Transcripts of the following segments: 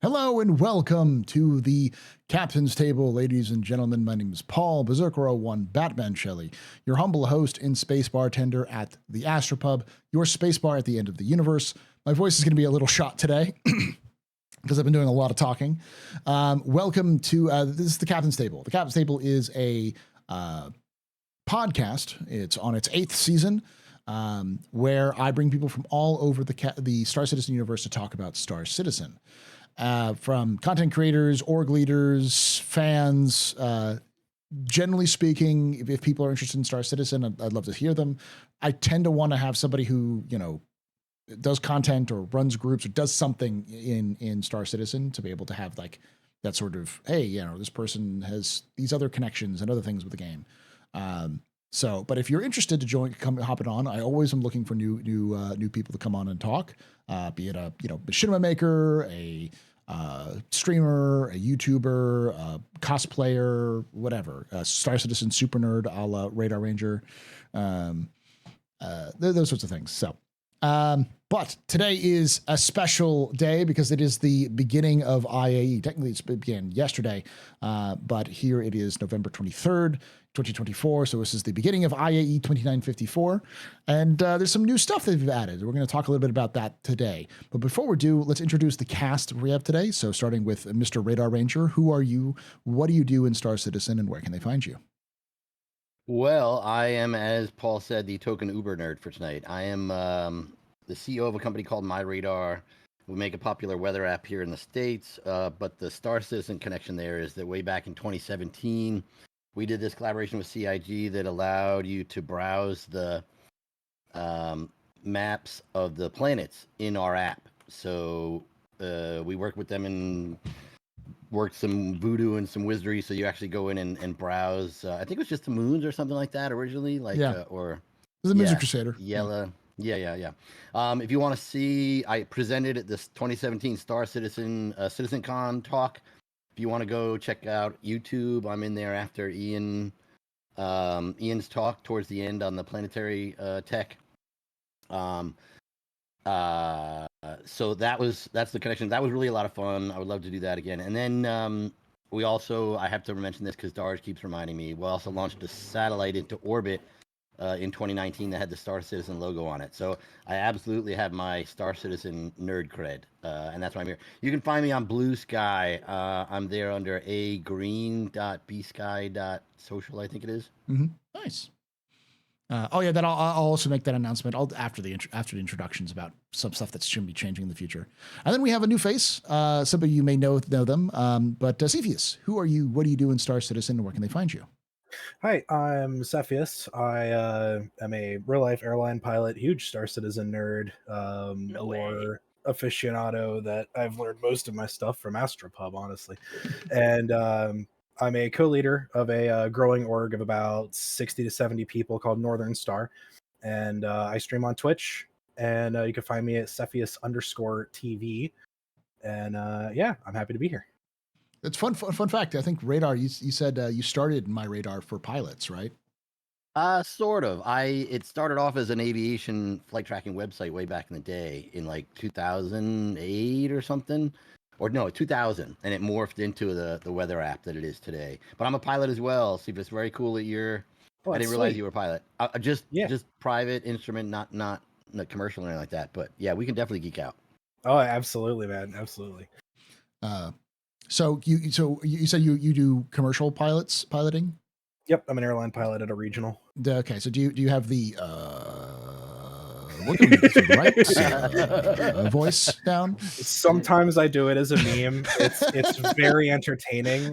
Hello and welcome to the Captain's Table, ladies and gentlemen. My name is Paul Berserker01 Batman Shelley, your humble host and space bartender at the AstroPub, your space bar at the end of the universe. My voice is going to be a little shot today because I've been doing a lot of talking. Welcome to this is the Captain's Table. The Captain's Table is a podcast. It's on its 8th season. Where I bring people from all over the Star Citizen universe to talk about Star Citizen. From content creators, org leaders, fans, generally speaking, if people are interested in Star Citizen, I'd love to hear them. I tend to want to have somebody who, does content or runs groups or does something in Star Citizen to be able to have like that sort of, hey, this person has these other connections and other things with the game. But if you're interested to come hopping on, I always am looking for new people to come on and talk. Be it a machinima maker, a streamer, a YouTuber, a cosplayer, whatever. Star Citizen super nerd, a la Radar Ranger, those sorts of things. So, but today is a special day because it is the beginning of IAE. Technically, it began yesterday, but here it is November 23rd. 2024. So this is the beginning of IAE 2954. And there's some new stuff that we've added. We're going to talk a little bit about that today. But before we do, let's introduce the cast we have today. So starting with Mr. Radar Ranger, who are you? What do you do in Star Citizen and where can they find you? Well, I am, as Paul said, the token Uber nerd for tonight. I am the CEO of a company called My Radar. We make a popular weather app here in the States. But the Star Citizen connection there is that way back in 2017, we did this collaboration with CIG that allowed you to browse the maps of the planets in our app. So we worked with them and worked some voodoo and some wizardry. So you actually go in and browse. I think it was just the moons or something like that originally. Or the Music Crusader. Yellow. Yeah. If you want to see, I presented at this 2017 Star Citizen CitizenCon talk. If you want to go check out YouTube, I'm in there after Ian's talk towards the end on the planetary tech. So that's the connection. That was really a lot of fun. I would love to do that again. And then we also, I have to mention this because Darge keeps reminding me, we also launched a satellite into orbit in 2019 that had the Star Citizen logo on it. So I absolutely have my Star Citizen nerd cred, and that's why I'm here. You can find me on Blue Sky. I'm there under agreen.bsky.social, I think it is. Mm-hmm. Nice. That I'll also make that announcement after the introductions about some stuff that's going to be changing in the future. And then we have a new face. Some of you may know them, but Cepheus, who are you? What do you do in Star Citizen, and where can they find you? Hi, I'm Cepheus. I am a real-life airline pilot, huge Star Citizen nerd, lore aficionado that I've learned most of my stuff from AstroPub, honestly. And I'm a co-leader of a growing org of about 60 to 70 people called Northern Star. And I stream on Twitch, and you can find me at Cepheus_TV. And I'm happy to be here. It's fun fact. I think Radar, you said you started My Radar for pilots, right? Sort of. It started off as an aviation flight tracking website way back in the day in like 2008 or something. Or no, 2000. And it morphed into the weather app that it is today. But I'm a pilot as well. See, it's very cool that you're... I didn't realize you were a pilot. Just private instrument, not commercial or anything like that. But yeah, we can definitely geek out. Oh, absolutely, man. Absolutely. So you said you do commercial piloting? Yep, I'm an airline pilot at a regional. Okay, so do you have the voice down? Sometimes I do it as a meme. It's very entertaining.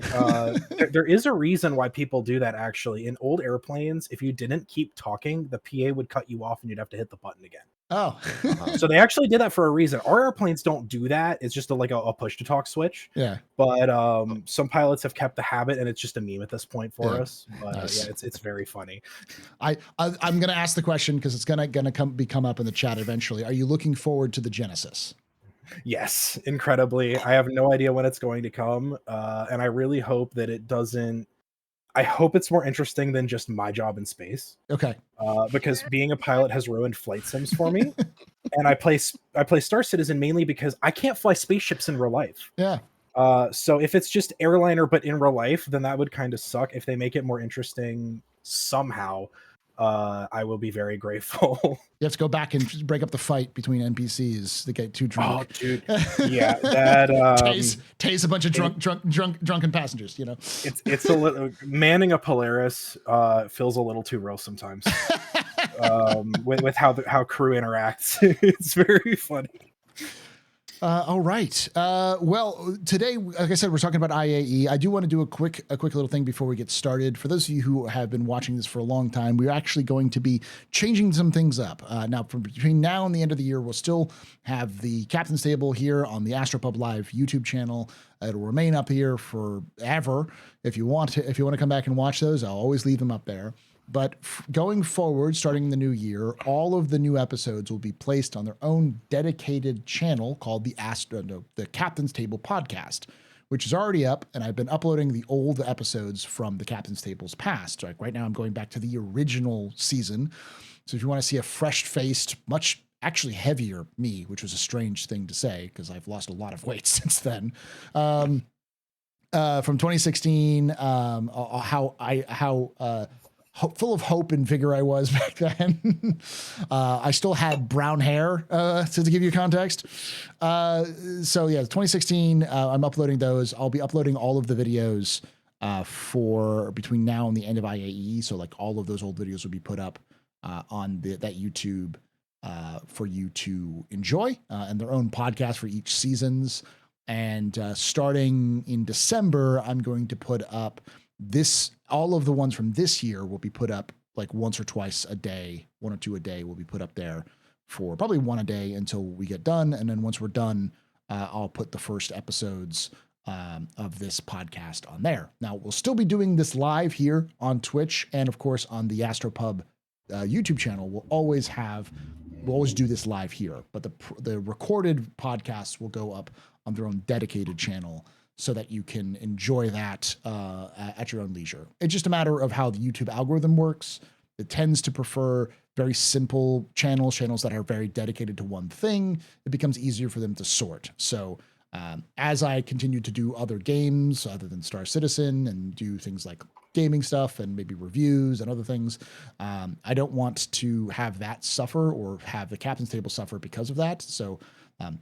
There is a reason why people do that. Actually, in old airplanes, if you didn't keep talking, the PA would cut you off, and you'd have to hit the button again. Oh, so they actually did that for a reason. Our airplanes don't do that. It's just a push to talk switch. Yeah. But some pilots have kept the habit, and it's just a meme at this point for us. But nice. It's very funny. I'm gonna ask the question because it's gonna come up in the chat eventually. Are you looking forward to the Genesis? Yes, incredibly. I have no idea when it's going to come, and I really hope that it doesn't. I hope it's more interesting than just my job in space. Okay. Because being a pilot has ruined flight sims for me. and I play Star Citizen mainly because I can't fly spaceships in real life. Yeah. So if it's just airliner but in real life, then that would kind of suck. If they make it more interesting somehow, I will be very grateful. You have to go back and break up the fight between NPCs that get too drunk. Oh, dude, yeah, that tase a bunch of drunken passengers. You know, it's a little manning a Polaris feels a little too real sometimes. With how crew interacts, it's very funny. All right. Well, today, like I said, we're talking about IAE. I do want to do a quick little thing before we get started. For those of you who have been watching this for a long time, we're actually going to be changing some things up. Now, from between now and the end of the year, we'll still have the Captain's Table here on the AstroPubLive YouTube channel. It'll remain up here forever. If you want to come back and watch those, I'll always leave them up there. But going forward, starting in the new year, all of the new episodes will be placed on their own dedicated channel called the Captain's Table Podcast, which is already up. And I've been uploading the old episodes from the Captain's Table's past. Like right now, I'm going back to the original season. So if you want to see a fresh-faced, much actually heavier me, which was a strange thing to say because I've lost a lot of weight since then. From 2016, full of hope and vigor I was back then. I still had brown hair, to give you context. So yeah, 2016, I'm uploading those. I'll be uploading all of the videos for between now and the end of IAE. So like all of those old videos will be put up on that YouTube for you to enjoy, and their own podcast for each seasons. And starting in December, I'm going to put up all of the ones from this year will be put up like once or twice a day, 1 or 2 a day will be put up there for probably 1 a day until we get done. And then once we're done, I'll put the first episodes of this podcast on there. Now we'll still be doing this live here on Twitch and of course on the AstroPub YouTube channel. We'll always do this live here, but the recorded podcasts will go up on their own dedicated channel, so that you can enjoy that at your own leisure. It's just a matter of how the YouTube algorithm works. It tends to prefer very simple channels that are very dedicated to one thing. It becomes easier for them to sort. So as I continue to do other games other than Star Citizen and do things like gaming stuff and maybe reviews and other things, I don't want to have that suffer or have the Captain's Table suffer because of that. So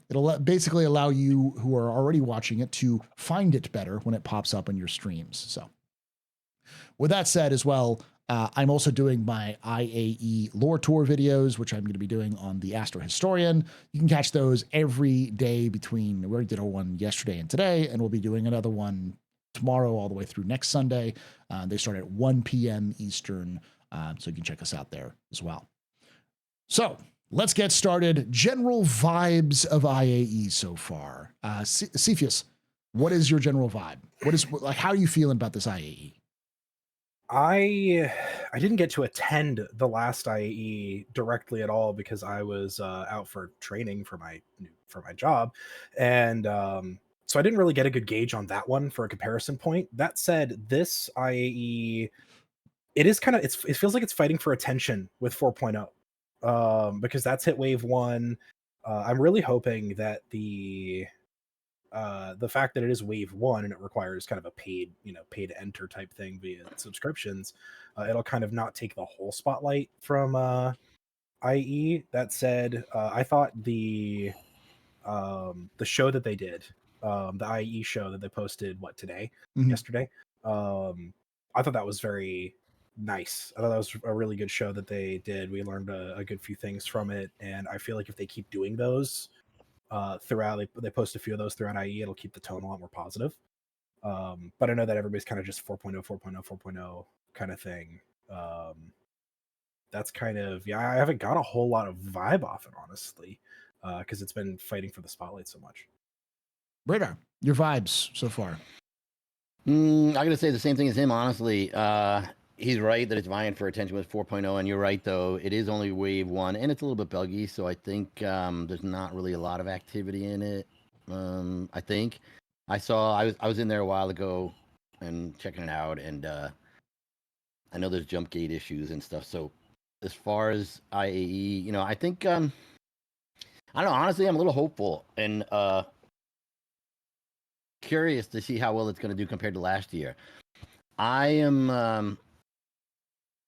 it'll basically allow you who are already watching it to find it better when it pops up in your streams. So with that said as well, I'm also doing my IAE lore tour videos, which I'm going to be doing on the Astro Historian. You can catch those every day we already did one yesterday and today, and we'll be doing another one tomorrow all the way through next Sunday. They start at 1 p.m. Eastern, so you can check us out there as well. So let's get started. General vibes of IAE so far. Cepheus, what is your general vibe? How are you feeling about this IAE? I didn't get to attend the last IAE directly at all because I was out for training for my job, and so I didn't really get a good gauge on that one for a comparison point. That said, this IAE, it feels like it's fighting for attention with 4.0, because that's hit wave 1. I'm really hoping that the fact that it is wave 1 and it requires kind of a paid to enter type thing via subscriptions, it'll kind of not take the whole spotlight from IE. That said, I thought the show that they did, the IE show that they posted yesterday, I thought that was very nice. I thought that was a really good show that they did. We learned a good few things from it, and I feel like if they keep doing those throughout, they post a few of those throughout IE, it'll keep the tone a lot more positive. But I know that everybody's kind of just 4.0 kind of thing. That's kind of, I haven't got a whole lot of vibe off it, honestly, because it's been fighting for the spotlight so much. Radar, your vibes so far? I'm gonna say the same thing as him, honestly. He's right that it's vying for attention with 4.0, and you're right though, it is only wave 1 and it's a little bit buggy, so I think there's not really a lot of activity in it. I think I was in there a while ago and checking it out, and I know there's jump gate issues and stuff. So as far as IAE, I think I don't know. Honestly, I'm a little hopeful and curious to see how well it's going to do compared to last year. I am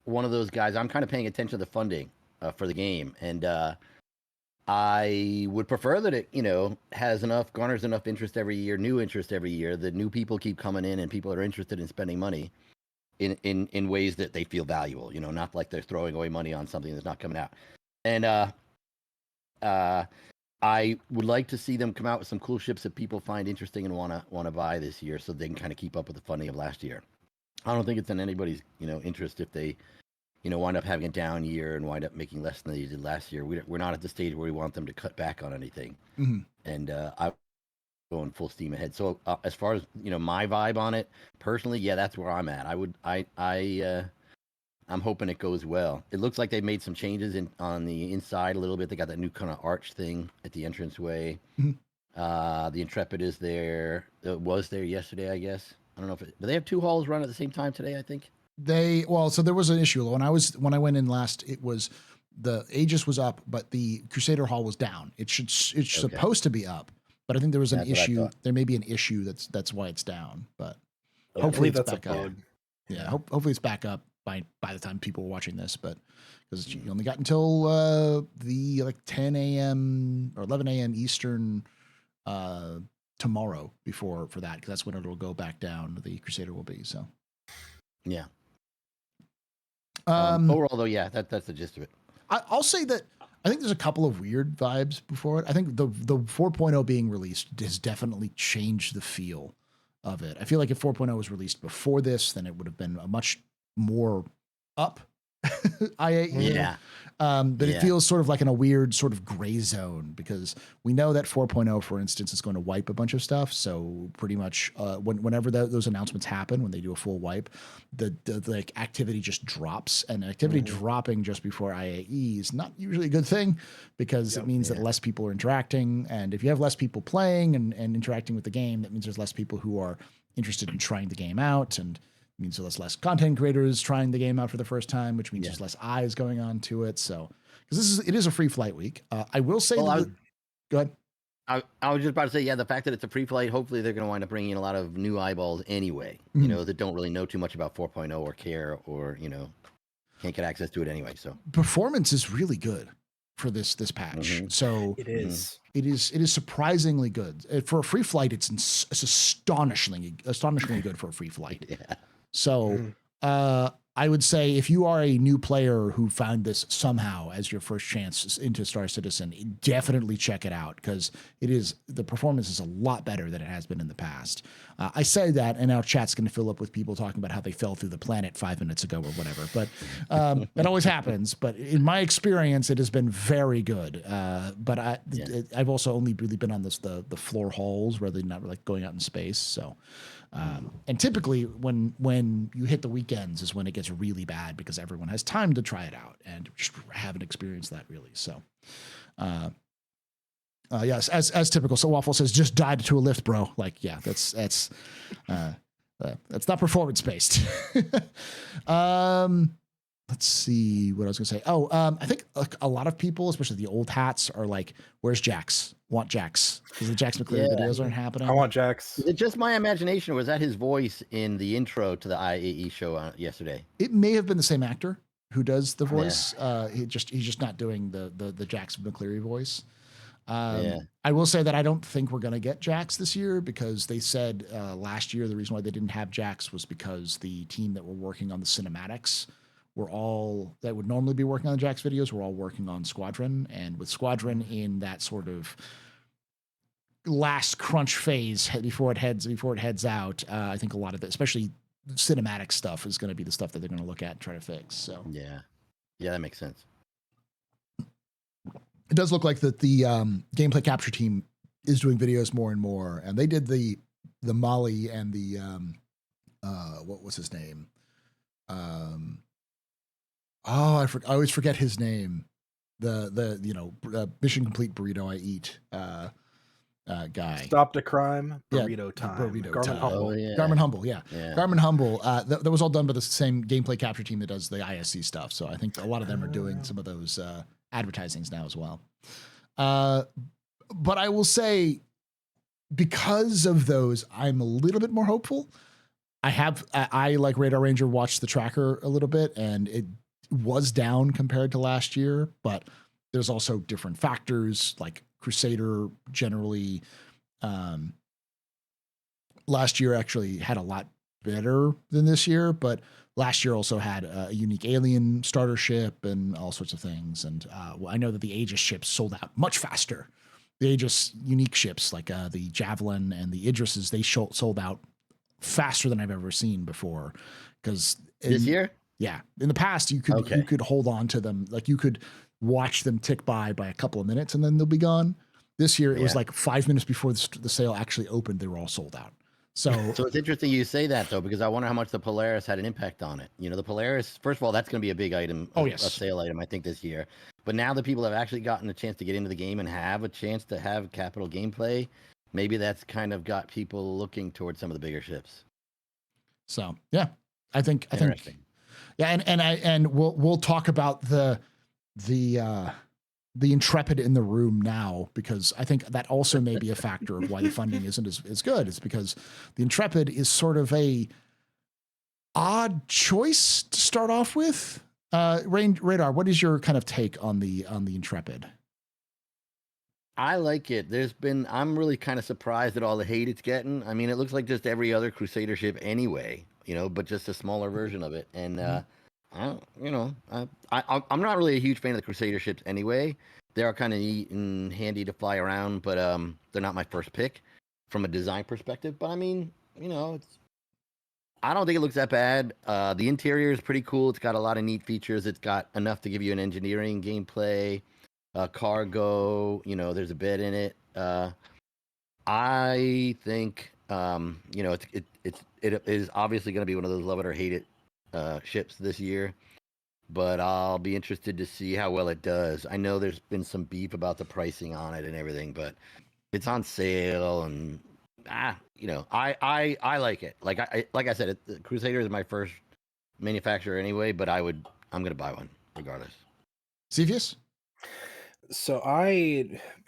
one of those guys. I'm kind of paying attention to the funding for the game, and I would prefer that it, garners enough interest every year, new interest every year, that new people keep coming in and people are interested in spending money in ways that they feel valuable, not like they're throwing away money on something that's not coming out. And I would like to see them come out with some cool ships that people find interesting and want to buy this year, so they can kind of keep up with the funding of last year. I don't think it's in anybody's interest if they wind up having a down year and wind up making less than they did last year. We're not at the stage where we want them to cut back on anything. Mm-hmm. And I'm going full steam ahead. So as far as my vibe on it personally, yeah, that's where I'm at. I'm hoping it goes well. It looks like they made some changes on the inside a little bit. They got that new kind of arch thing at the entranceway. Mm-hmm. The Intrepid is there. It was there yesterday, I guess. I don't know do they have two halls run at the same time today, I think? So there was an issue when I went in last. It was the Aegis was up, but the Crusader Hall was down. It's supposed to be up, but I think there was an issue. There may be an issue that's why it's down. But hopefully it's back up. Yeah, hopefully it's back up by the time people are watching this. But because you only got until the 10 a.m. or 11 a.m. Eastern tomorrow for that, because that's when it'll go back down. The Crusader will be so. Yeah. Overall, though, yeah, that's the gist of it. I'll say that I think there's a couple of weird vibes before it. I think the 4.0 being released has definitely changed the feel of it. I feel like if 4.0 was released before this, then it would have been a much more up IAE. Yeah. But it feels sort of like in a weird sort of gray zone, because we know that 4.0, for instance, is going to wipe a bunch of stuff. So pretty much whenever those announcements happen, when they do a full wipe, the activity just drops, and activity dropping just before IAE is not usually a good thing, because it means that less people are interacting. And if you have less people playing and interacting with the game, that means there's less people who are interested in trying the game out, and means there's less content creators trying the game out for the first time, which means there's less eyes going on to it. So, because it is a free flight week. I will say, go ahead. I was just about to say, the fact that it's a free flight, hopefully they're going to wind up bringing in a lot of new eyeballs anyway, that don't really know too much about 4.0 or care, or, can't get access to it anyway. So performance is really good for this patch. So it is. It is surprisingly good for a free flight. It's astonishingly good for a free flight. Yeah. So I would say if you are a new player who found this somehow as your first chance into Star Citizen, definitely check it out, because the performance is a lot better than it has been in the past. I say that, and now chat's going to fill up with people talking about how they fell through the planet 5 minutes ago or whatever. But it always happens. But in my experience, it has been very good. But I've also only really been on the floor halls, rather than not like going out in space. So. And typically when you hit the weekends is when it gets really bad, because everyone has time to try it out and just haven't experienced that really. So, yes, as typical. So Waffle says, just died to a lift, bro. Like, yeah, that's not performance based. Let's see what I was going to say. I think a lot of people, especially the old hats, are like, where's Jax? Want Jax? Because the Jax McClary videos aren't happening. I want Jax. Is it just my imagination, or was that his voice in the intro to the IAE show yesterday? It may have been the same actor who does the voice. He's just not doing the Jax McClary voice. I will say that I don't think we're going to get Jax this year, because they said last year the reason why they didn't have Jax was because the team that were working on the cinematics that would normally be working on the Jax videos were all working on Squadron, and with Squadron in that sort of last crunch phase before it heads out, I think a lot of it, especially cinematic stuff, is going to be the stuff that they're going to look at and try to fix. So yeah, that makes sense. It does look like that the gameplay capture team is doing videos more and more, and they did the Molly and the what was his name? I always forget his name. The Mission Complete Burrito I Eat guy. Stop the crime. Burrito time. Burrito Garmin time. Humble. Oh, yeah. Garmin Humble, yeah. Garmin Humble. That was all done by the same gameplay capture team that does the ISC stuff. So I think a lot of them are doing some of those advertisings now as well. But I will say, because of those, I'm a little bit more hopeful. I like Radar Ranger watched the tracker a little bit, and it was down compared to last year, but there's also different factors like Crusader generally. Last year actually had a lot better than this year, but last year also had a unique alien starter ship and all sorts of things. And I know that the Aegis ships sold out much faster. The Aegis unique ships like the Javelin and the Idrises, they sold out faster than I've ever seen before. Because This year? Yeah, in the past you could hold on to them, like you could watch them tick by a couple of minutes and then they'll be gone. This year it was like 5 minutes before the sale actually opened, they were all sold out. So it's interesting you say that though, because I wonder how much the Polaris had an impact on it. You know, the Polaris, first of all, that's going to be a big item, a sale item, I think, this year. But now that people have actually gotten a chance to get into the game and have a chance to have capital gameplay, maybe that's kind of got people looking towards some of the bigger ships. So yeah, I think yeah, and we'll talk about the Intrepid in the room now, because I think that also may be a factor of why the funding isn't as good. It's because the Intrepid is sort of a odd choice to start off with. Radar, what is your kind of take on the Intrepid? I like it. I'm really kind of surprised at all the hate it's getting. I mean, it looks like just every other Crusader ship anyway, you know, but just a smaller version of it. And I'm not really a huge fan of the Crusader ships anyway. They are kind of neat and handy to fly around, but they're not my first pick from a design perspective. But I mean, you know, I don't think it looks that bad. The interior is pretty cool. It's got a lot of neat features. It's got enough to give you an engineering gameplay, cargo. You know, there's a bed in it. I think you know, it is obviously going to be one of those love it or hate it ships this year. But I'll be interested to see how well it does. I know there's been some beef about the pricing on it and everything, but it's on sale, and you know, I like it. Like I said, Crusader is my first manufacturer anyway, but I'm gonna buy one regardless. Cepheus? So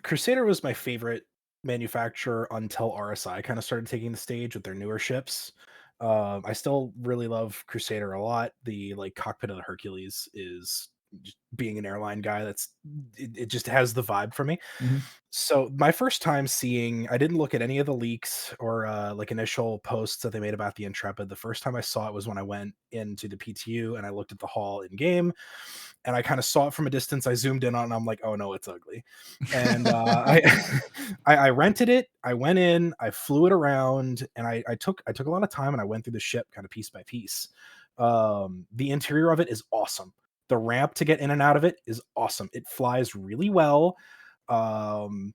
Crusader was my favorite manufacturer until RSI kind of started taking the stage with their newer ships. I still really love Crusader a lot. The like cockpit of the Hercules is just, being an airline guy, it just has the vibe for me. Mm-hmm. So my first time I didn't look at any of the leaks or like initial posts that they made about the Intrepid. The first time I saw it was when I went into the PTU and I looked at the hall in game, and I kind of saw it from a distance. I zoomed in on it and I'm like, oh no, it's ugly. And I rented it. I went in, I flew it around, and I took a lot of time and I went through the ship kind of piece by piece. The interior of it is awesome. The ramp to get in and out of it is awesome. It flies really well. And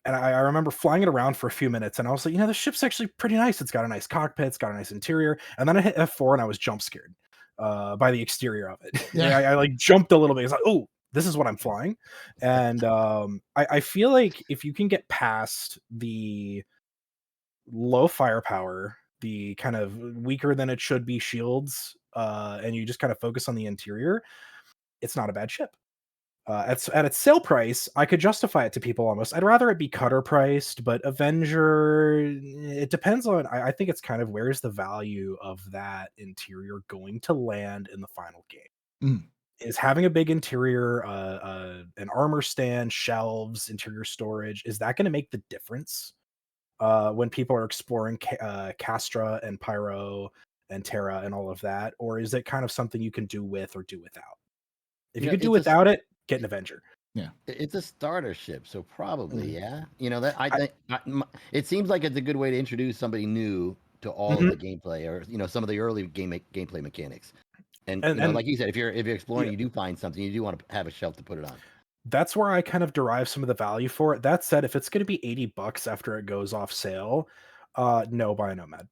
I remember flying it around for a few minutes and I was like, you know, the ship's actually pretty nice. It's got a nice cockpit. It's got a nice interior. And then I hit F4 and I was jump scared by the exterior of it. Yeah. I like jumped a little bit. It's like, oh, this is what I'm flying. And I feel like if you can get past the low firepower, the kind of weaker than it should be shields, and you just kind of focus on the interior, it's not a bad ship. At its sale price, I could justify it to people almost. I'd rather it be cutter priced, but Avenger, it depends on. I think it's kind of where's the value of that interior going to land in the final game. Mm. Is having a big interior, an armor stand, shelves, interior storage, is that going to make the difference when people are exploring Castra and Pyro and Terra and all of that? Or is it kind of something you can do with or do without? If you could do without it, get an Avenger. Yeah, it's a starter ship, so probably yeah. You know that I think it seems like it's a good way to introduce somebody new to all of the gameplay, or you know, some of the early gameplay mechanics. And you know, like you said, if you're exploring, you do find something, you do want to have a shelf to put it on. That's where I kind of derive some of the value for it. That said, if it's going to be $80 after it goes off sale, no, buy a Nomad.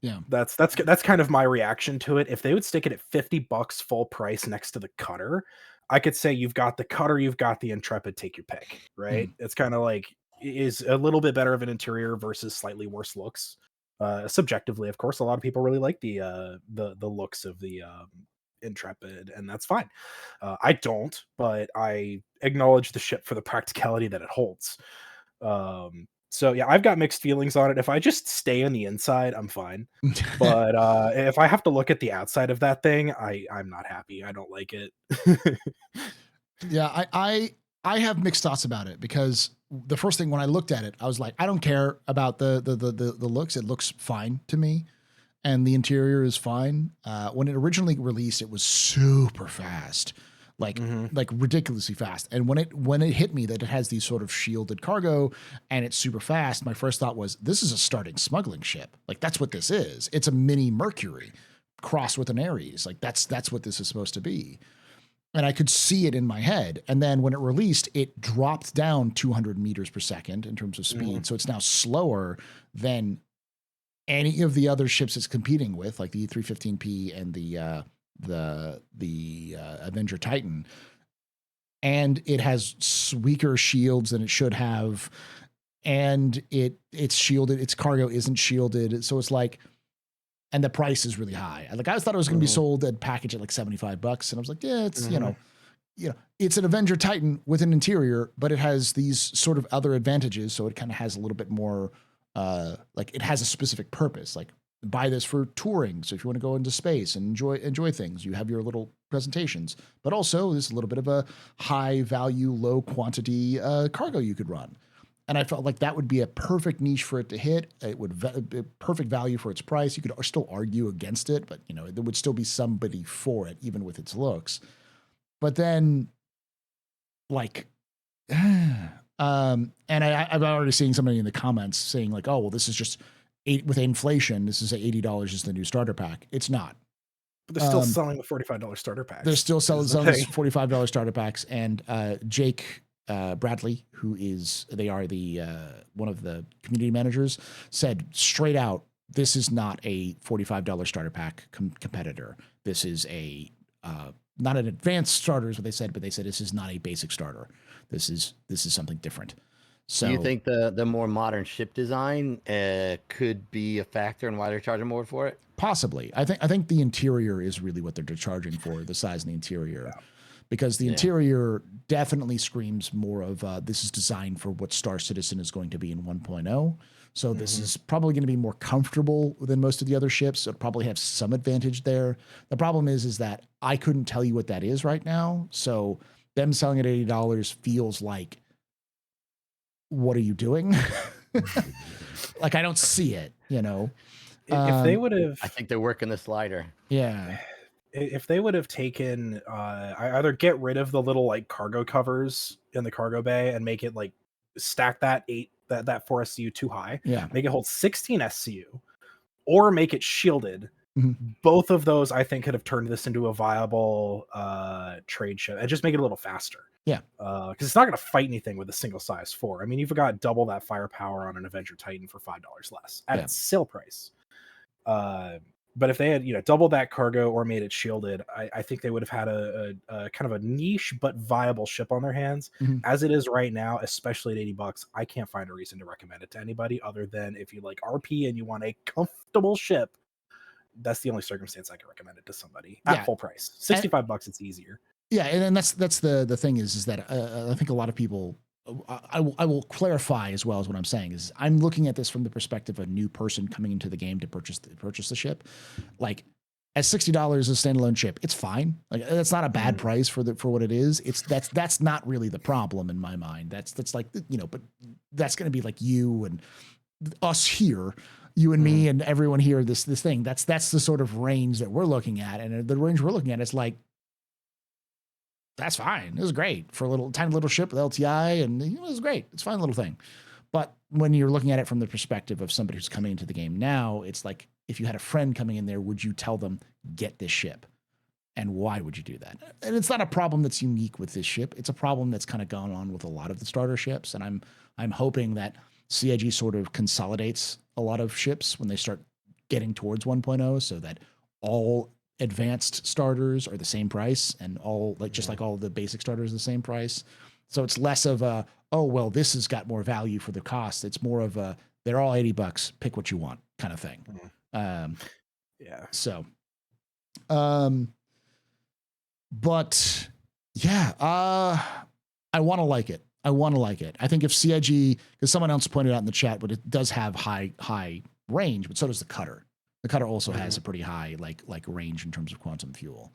Yeah, that's kind of my reaction to it. If they would stick it at $50 full price next to the cutter, I could say you've got the cutter, you've got the Intrepid, take your pick, right? It's kind of like is a little bit better of an interior versus slightly worse looks. Subjectively, of course, a lot of people really like the looks of the Intrepid, and that's fine. I don't, but I acknowledge the ship for the practicality that it holds. So yeah, I've got mixed feelings on it. If I just stay on the inside, I'm fine. But if I have to look at the outside of that thing, I'm not happy. I don't like it. Yeah, I have mixed thoughts about it because the first thing when I looked at it, I was like, I don't care about the looks. It looks fine to me, and the interior is fine. When it originally released, it was super fast, like ridiculously fast. And when it hit me that it has these sort of shielded cargo and it's super fast, my first thought was, this is a starting smuggling ship. Like that's what this is. It's a mini Mercury crossed with an Ares. Like that's what this is supposed to be. And I could see it in my head. And then when it released, it dropped down 200 meters per second in terms of speed. So it's now slower than any of the other ships it's competing with, like the E315P and the Avenger Titan. And it has weaker shields than it should have. And it's shielded. Its cargo isn't shielded. So it's like, and the price is really high. Like I thought it was going to be sold at package at like $75, and I was like, yeah, it's you know, it's an Avenger Titan with an interior, but it has these sort of other advantages. So it kind of has a little bit more, like it has a specific purpose. Like buy this for touring. So if you want to go into space and enjoy things, you have your little presentations. But also, there's a little bit of a high value, low quantity cargo you could run. And I felt like that would be a perfect niche for it to hit. It would be perfect value for its price. You could still argue against it, but there would still be somebody for it, even with its looks. But then, like, and I'm already seeing somebody in the comments saying like, "Oh, well, this is just with inflation. This is $80 is the new starter pack." It's not. But they're still selling the $45 starter packs. They're still selling $45 starter packs, and Jake Bradley, they are the one of the community managers, said straight out, this is not a $45 starter pack competitor. This is a not an advanced starter is what they said, but they said this is not a basic starter. This is something different. So do you think the more modern ship design could be a factor in why they're charging more for it? Possibly. I think the interior is really what they're charging for, the size of the interior. Yeah. Because the interior definitely screams more of this is designed for what Star Citizen is going to be in 1.0. So this is probably going to be more comfortable than most of the other ships. It'll probably have some advantage there. The problem is that I couldn't tell you what that is right now. So them selling at $80 feels like, what are you doing? Like I don't see it, If they would have, I think they're working the slider. Yeah. If they would have taken either get rid of the little like cargo covers in the cargo bay and make it like stack that 4 SCU too high, make it hold 16 SCU, or make it shielded. Both of those I think could have turned this into a viable trade ship and just make it a little faster. Yeah, because it's not going to fight anything with a single size 4. I mean, you've got double that firepower on an Avenger Titan for $5 less at its sale price. But if they had, doubled that cargo or made it shielded, I think they would have had a kind of a niche but viable ship on their hands. As it is right now, especially at $80, I can't find a reason to recommend it to anybody other than if you like RP and you want a comfortable ship. That's the only circumstance I can recommend it to somebody at full price. $65, it's easier. Yeah, and that's the thing is that I think a lot of people. I will clarify as well as what I'm saying is I'm looking at this from the perspective of a new person coming into the game to purchase the ship. Like at $60 a standalone ship, it's fine. Like that's not a bad price for what it is. That's not really the problem in my mind. That's like but that's going to be like you and us here, you and me and everyone here. This thing that's the sort of range that we're looking at, and the range we're looking at is like. That's fine. It was great for a tiny little ship with LTI, and it was great. It's a fine little thing. But when you're looking at it from the perspective of somebody who's coming into the game now, it's like if you had a friend coming in there, would you tell them, get this ship? And why would you do that? And it's not a problem that's unique with this ship. It's a problem that's kind of gone on with a lot of the starter ships. And I'm hoping that CIG sort of consolidates a lot of ships when they start getting towards 1.0 so that all advanced starters are the same price and all just like all the basic starters are the same price. So it's less of a, oh, well, this has got more value for the cost. It's more of a, they're all $80, pick what you want kind of thing. So, But yeah, I want to like it. I think if CIG, because someone else pointed out in the chat, but it does have high range, but so does the cutter. The cutter also has a pretty high like range in terms of quantum fuel.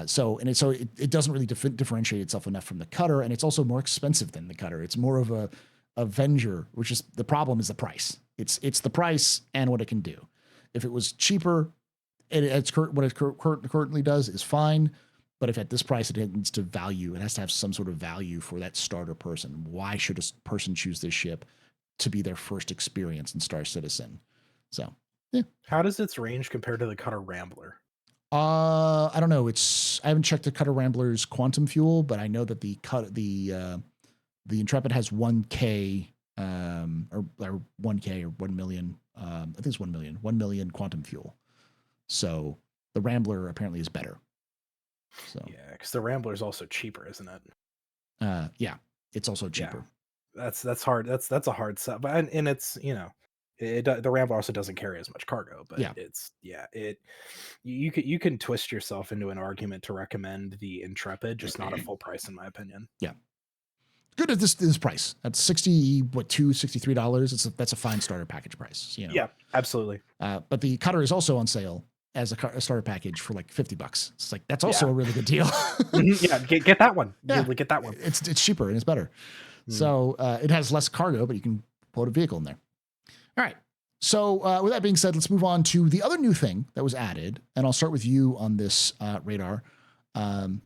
So it doesn't really differentiate itself enough from the cutter, and it's also more expensive than the cutter. It's more of a Avenger, which is the problem is the price. It's the price and what it can do. If it was cheaper, what it currently does is fine. But if at this price it needs to value, it has to have some sort of value for that starter person. Why should a person choose this ship to be their first experience in Star Citizen? So, yeah. How does its range compare to the Cutter Rambler? I don't know. I haven't checked the Cutter Rambler's quantum fuel, but I know that the Intrepid has 1K or 1K or 1 million. I think it's 1 million. 1 million quantum fuel. So the Rambler apparently is better. So yeah, because the Rambler is also cheaper, isn't it? Yeah, it's also cheaper. Yeah. That's hard. That's a hard sell, but and it's the Rambler also doesn't carry as much cargo, but you can twist yourself into an argument to recommend the Intrepid, just not at full price in my opinion. Yeah, good at this price. That's $63. That's a fine starter package price. Yeah, absolutely. But the cutter is also on sale as a starter package for like $50. It's like that's also a really good deal. Yeah, get that one. Yeah, get that one. It's cheaper and it's better. So it has less cargo, but you can put a vehicle in there. All right. So with that being said, let's move on to the other new thing that was added, and I'll start with you on this radar. The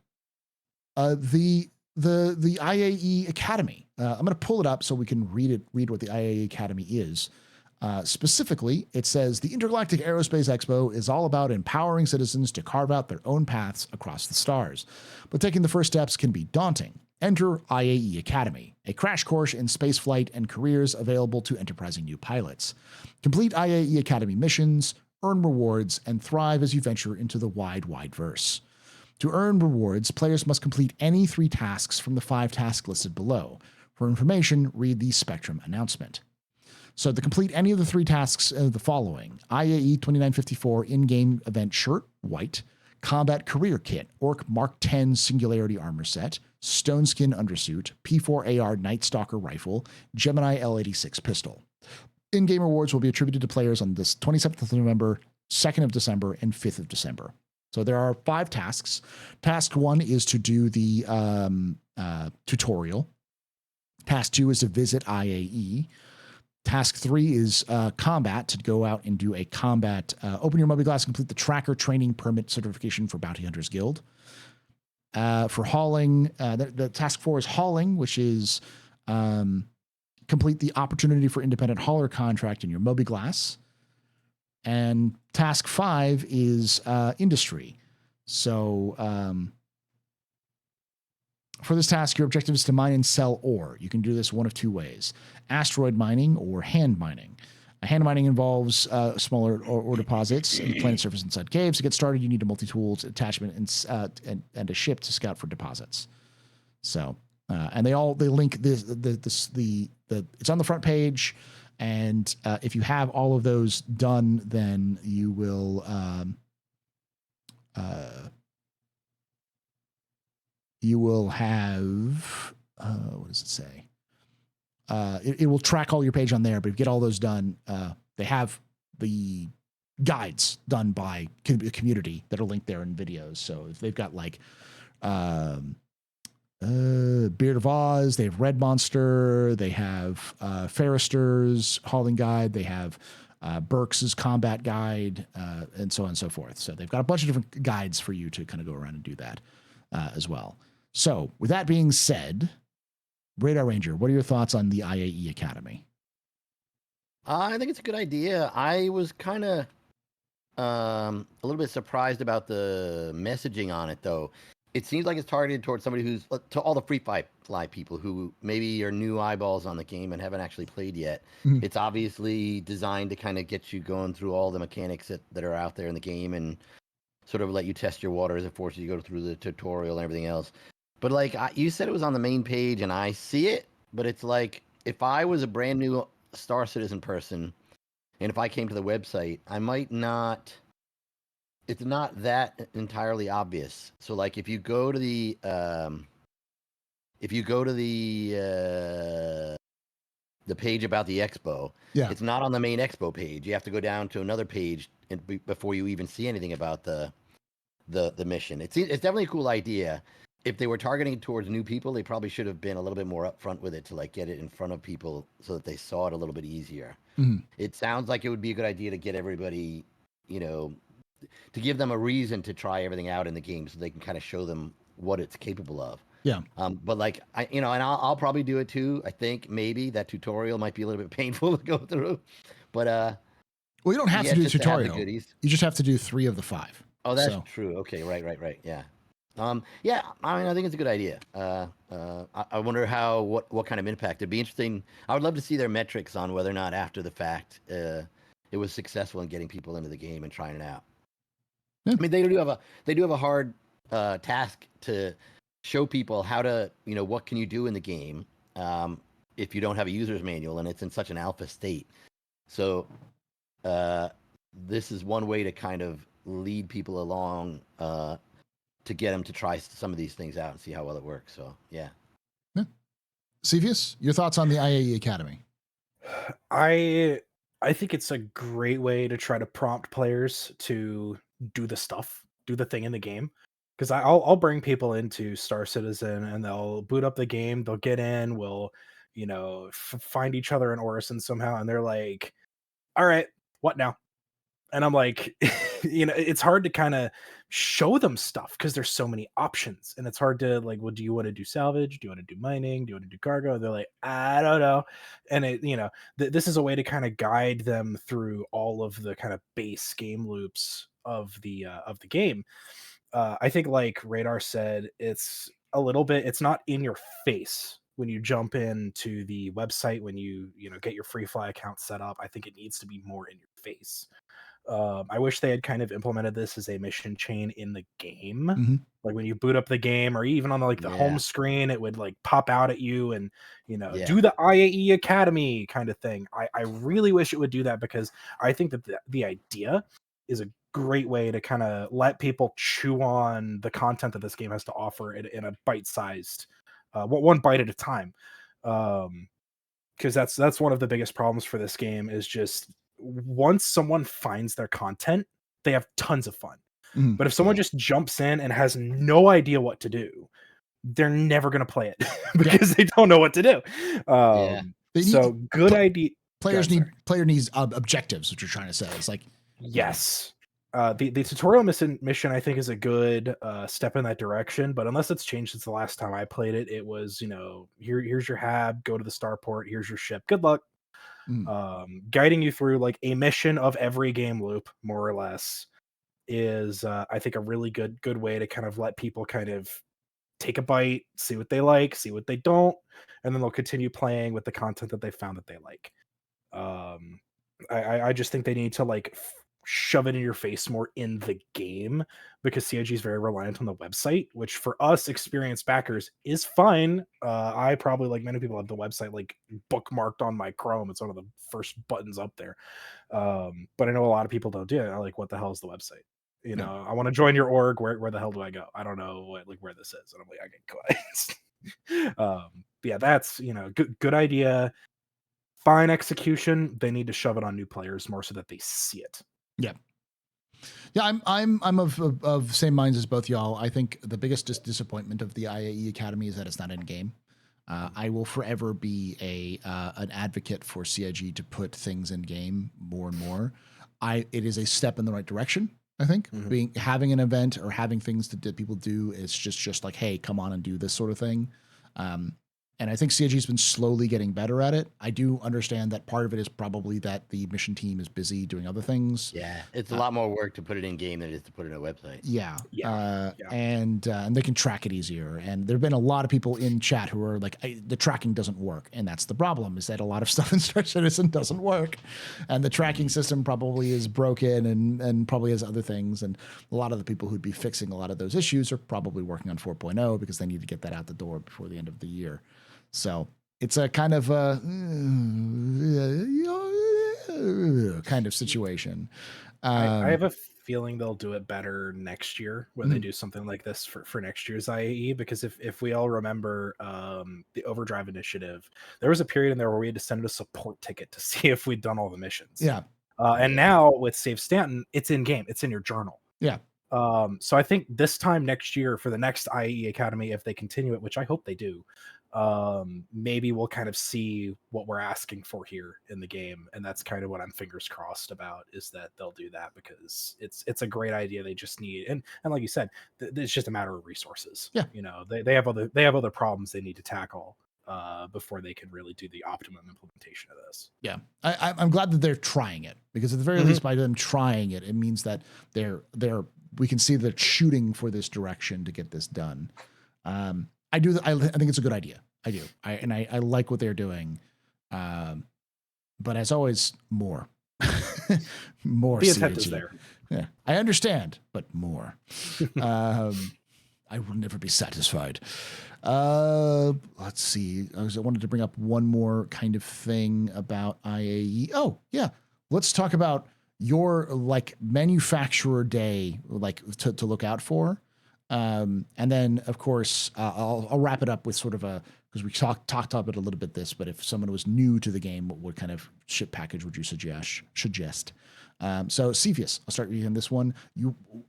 IAE Academy. I'm going to pull it up so we can read what the IAE Academy is. Specifically, it says the Intergalactic Aerospace Expo is all about empowering citizens to carve out their own paths across the stars. But taking the first steps can be daunting. Enter IAE Academy, a crash course in spaceflight and careers available to enterprising new pilots. Complete IAE Academy missions, earn rewards, and thrive as you venture into the wide verse. To earn rewards, players must complete any 3 tasks from the 5 tasks listed below. For information, read the Spectrum announcement. So to complete any of the 3 tasks the following: IAE 2954 in-game event shirt, white, combat career kit, Orc Mark 10 Singularity armor set, Stone Skin undersuit, P4AR Night Stalker rifle, Gemini L86 pistol. In-game rewards will be attributed to players on this 27th of November, 2nd of December, and 5th of December. So there are 5 tasks. Task 1 is to do the tutorial. Task 2 is to visit IAE. Task 3 is combat, to go out and do a combat. Open your Moby Glass, complete the Tracker Training Permit certification for Bounty Hunters Guild. For hauling, the task 4 is hauling, which is complete the Opportunity for Independent Hauler contract in your Moby Glass. And task 5 is industry. So for this task, your objective is to mine and sell ore. You can do this one of 2 ways: asteroid mining or hand mining. Hand mining involves smaller ore deposits in the planet surface inside caves. To get started, you need a multi-tools attachment and a ship to scout for deposits. So, and they link this it's on the front page, and if you have all of those done, then you will have what does it say? It will track all your page on there, but if you get all those done, they have the guides done by the community that are linked there in videos. So if they've got like Beard of Oz, they have Red Monster, they have Ferrister's hauling guide, they have Burks's combat guide, and so on and so forth. So they've got a bunch of different guides for you to kind of go around and do that as well. So with that being said, Radar Ranger, what are your thoughts on the IAE Academy? I think it's a good idea. I was kind of a little bit surprised about the messaging on it, though. It seems like it's targeted towards somebody who's to all the free fly people who maybe are new eyeballs on the game and haven't actually played yet. Mm-hmm. It's obviously designed to kind of get you going through all the mechanics that are out there in the game and sort of let you test your waters. It forces you to go through the tutorial and everything else. But like you said, it was on the main page, and I see it. But it's like if I was a brand new Star Citizen person, and if I came to the website, I might not it's not that entirely obvious. So like if you go to the the page about the expo, Yeah. it's not on the main expo page. You have to go down to another page before you even see anything about the mission. It's definitely a cool idea. If they were targeting towards new people, they probably should have been a little bit more upfront with it to like get it in front of people so that they saw it a little bit easier. Mhm. It sounds like it would be a good idea to get everybody, you know, to give them a reason to try everything out in the game so they can kind of show them what it's capable of. Yeah. But like and I'll probably do it too. I think maybe that tutorial might be a little bit painful to go through, but Well, you don't have to do the just to have the tutorial. goodies. You just have to do 3 of the 5. Oh, that's So, true. Okay, right. Yeah. Yeah. I mean, I think it's a good idea. I wonder what kind of impact. It'd be interesting. I would love to see their metrics on whether or not after the fact it was successful in getting people into the game and trying it out. Yeah. I mean, they do have a hard task to show people how to, what can you do in the game if you don't have a user's manual and it's in such an alpha state. So this is one way to kind of lead people along to get them to try some of these things out and see how well it works. So yeah. Cepheus, your thoughts on the IAE Academy? I think it's a great way to try to prompt players to do the stuff, do the thing in the game. Because I'll bring people into Star Citizen and they'll boot up the game, they'll get in, we'll find each other in Orison somehow, and they're like, "All right, what now?" And I'm like, it's hard to kind of show them stuff because there's so many options, and it's hard to like, well, do you want to do salvage? Do you want to do mining? Do you want to do cargo? They're like, I don't know. And this is a way to kind of guide them through all of the kind of base game loops of the game. I think, like Radar said, it's a little bit. It's not in your face when you jump into the website when you get your free fly account set up. I think it needs to be more in your face. I wish they had kind of implemented this as a mission chain in the game. Mm-hmm. Like when you boot up the game or even on the home screen, it would like pop out at you and, do the IAE Academy kind of thing. I really wish it would do that because I think that the idea is a great way to kind of let people chew on the content that this game has to offer in a bite-sized, one bite at a time. Because that's one of the biggest problems for this game is just once someone finds their content, they have tons of fun. Mm-hmm. But if someone just jumps in and has no idea what to do, they're never going to play it because they don't know what to do. So good idea. Player needs objectives, which you're trying to say. It's like, yes. The tutorial mission I think is a good step in that direction, but unless it's changed since the last time I played it, it was here's your hab, go to the starport, here's your ship, good luck. Guiding you through like a mission of every game loop, more or less, is I think a really good way to kind of let people kind of take a bite, see what they like, see what they don't, and then they'll continue playing with the content that they found that they like. I just think they need to like shove it in your face more in the game because CIG is very reliant on the website, which for us experienced backers is fine. I probably, like many people, have the website like bookmarked on my Chrome. It's one of the first buttons up there. But I know a lot of people don't do it. I'm like, what the hell is the website? I want to join your org. Where the hell do I go? I don't know where this is. And I'm like, I get quiet. Yeah, that's good idea. Fine execution. They need to shove it on new players more so that they see it. Yeah. I'm of same minds as both y'all. I think the biggest disappointment of the IAE Academy is that it's not in game. I will forever be an advocate for CIG to put things in game more and more. It is a step in the right direction. I think having an event or having things that people do is just like, hey, come on and do this sort of thing. And I think CIG has been slowly getting better at it. I do understand that part of it is probably that the mission team is busy doing other things. Yeah, it's a lot more work to put it in game than it is to put it in a website. Yeah. And they can track it easier. And there have been a lot of people in chat who are like, the tracking doesn't work. And that's the problem, is that a lot of stuff in Star Citizen doesn't work. And the tracking system probably is broken and probably has other things. And a lot of the people who'd be fixing a lot of those issues are probably working on 4.0 because they need to get that out the door before the end of the year. So it's a kind of kind of situation. I have a feeling they'll do it better next year when they do something like this for next year's IAE, because if we all remember the Overdrive initiative, there was a period in there where we had to send a support ticket to see if we'd done all the missions. Yeah. And now with Save Stanton, it's in game, it's in your journal. Yeah. So I think this time next year for the next IAE Academy, if they continue it, which I hope they do, maybe we'll kind of see what we're asking for here in the game. And that's kind of what I'm fingers crossed about, is that they'll do that, because it's a great idea. They just need, and like you said, it's just a matter of resources. Yeah. You know, they have other problems they need to tackle before they can really do the optimum implementation of this. Yeah. I'm glad that they're trying it, because at the very least, by them trying it, it means that we can see that shooting for this direction to get this done. I think it's a good idea. I do. I like what they're doing. But as always, more. More. The intent is there. Yeah. I understand, but more. I will never be satisfied. Let's see. I wanted to bring up one more kind of thing about IAE. Oh, yeah. Let's talk about your like manufacturer day, like to look out for. And then of course, I'll wrap it up with sort of because we talked about it a little bit this, but if someone was new to the game, what kind of ship package would you suggest? So Cepheus, I'll start with you on this one.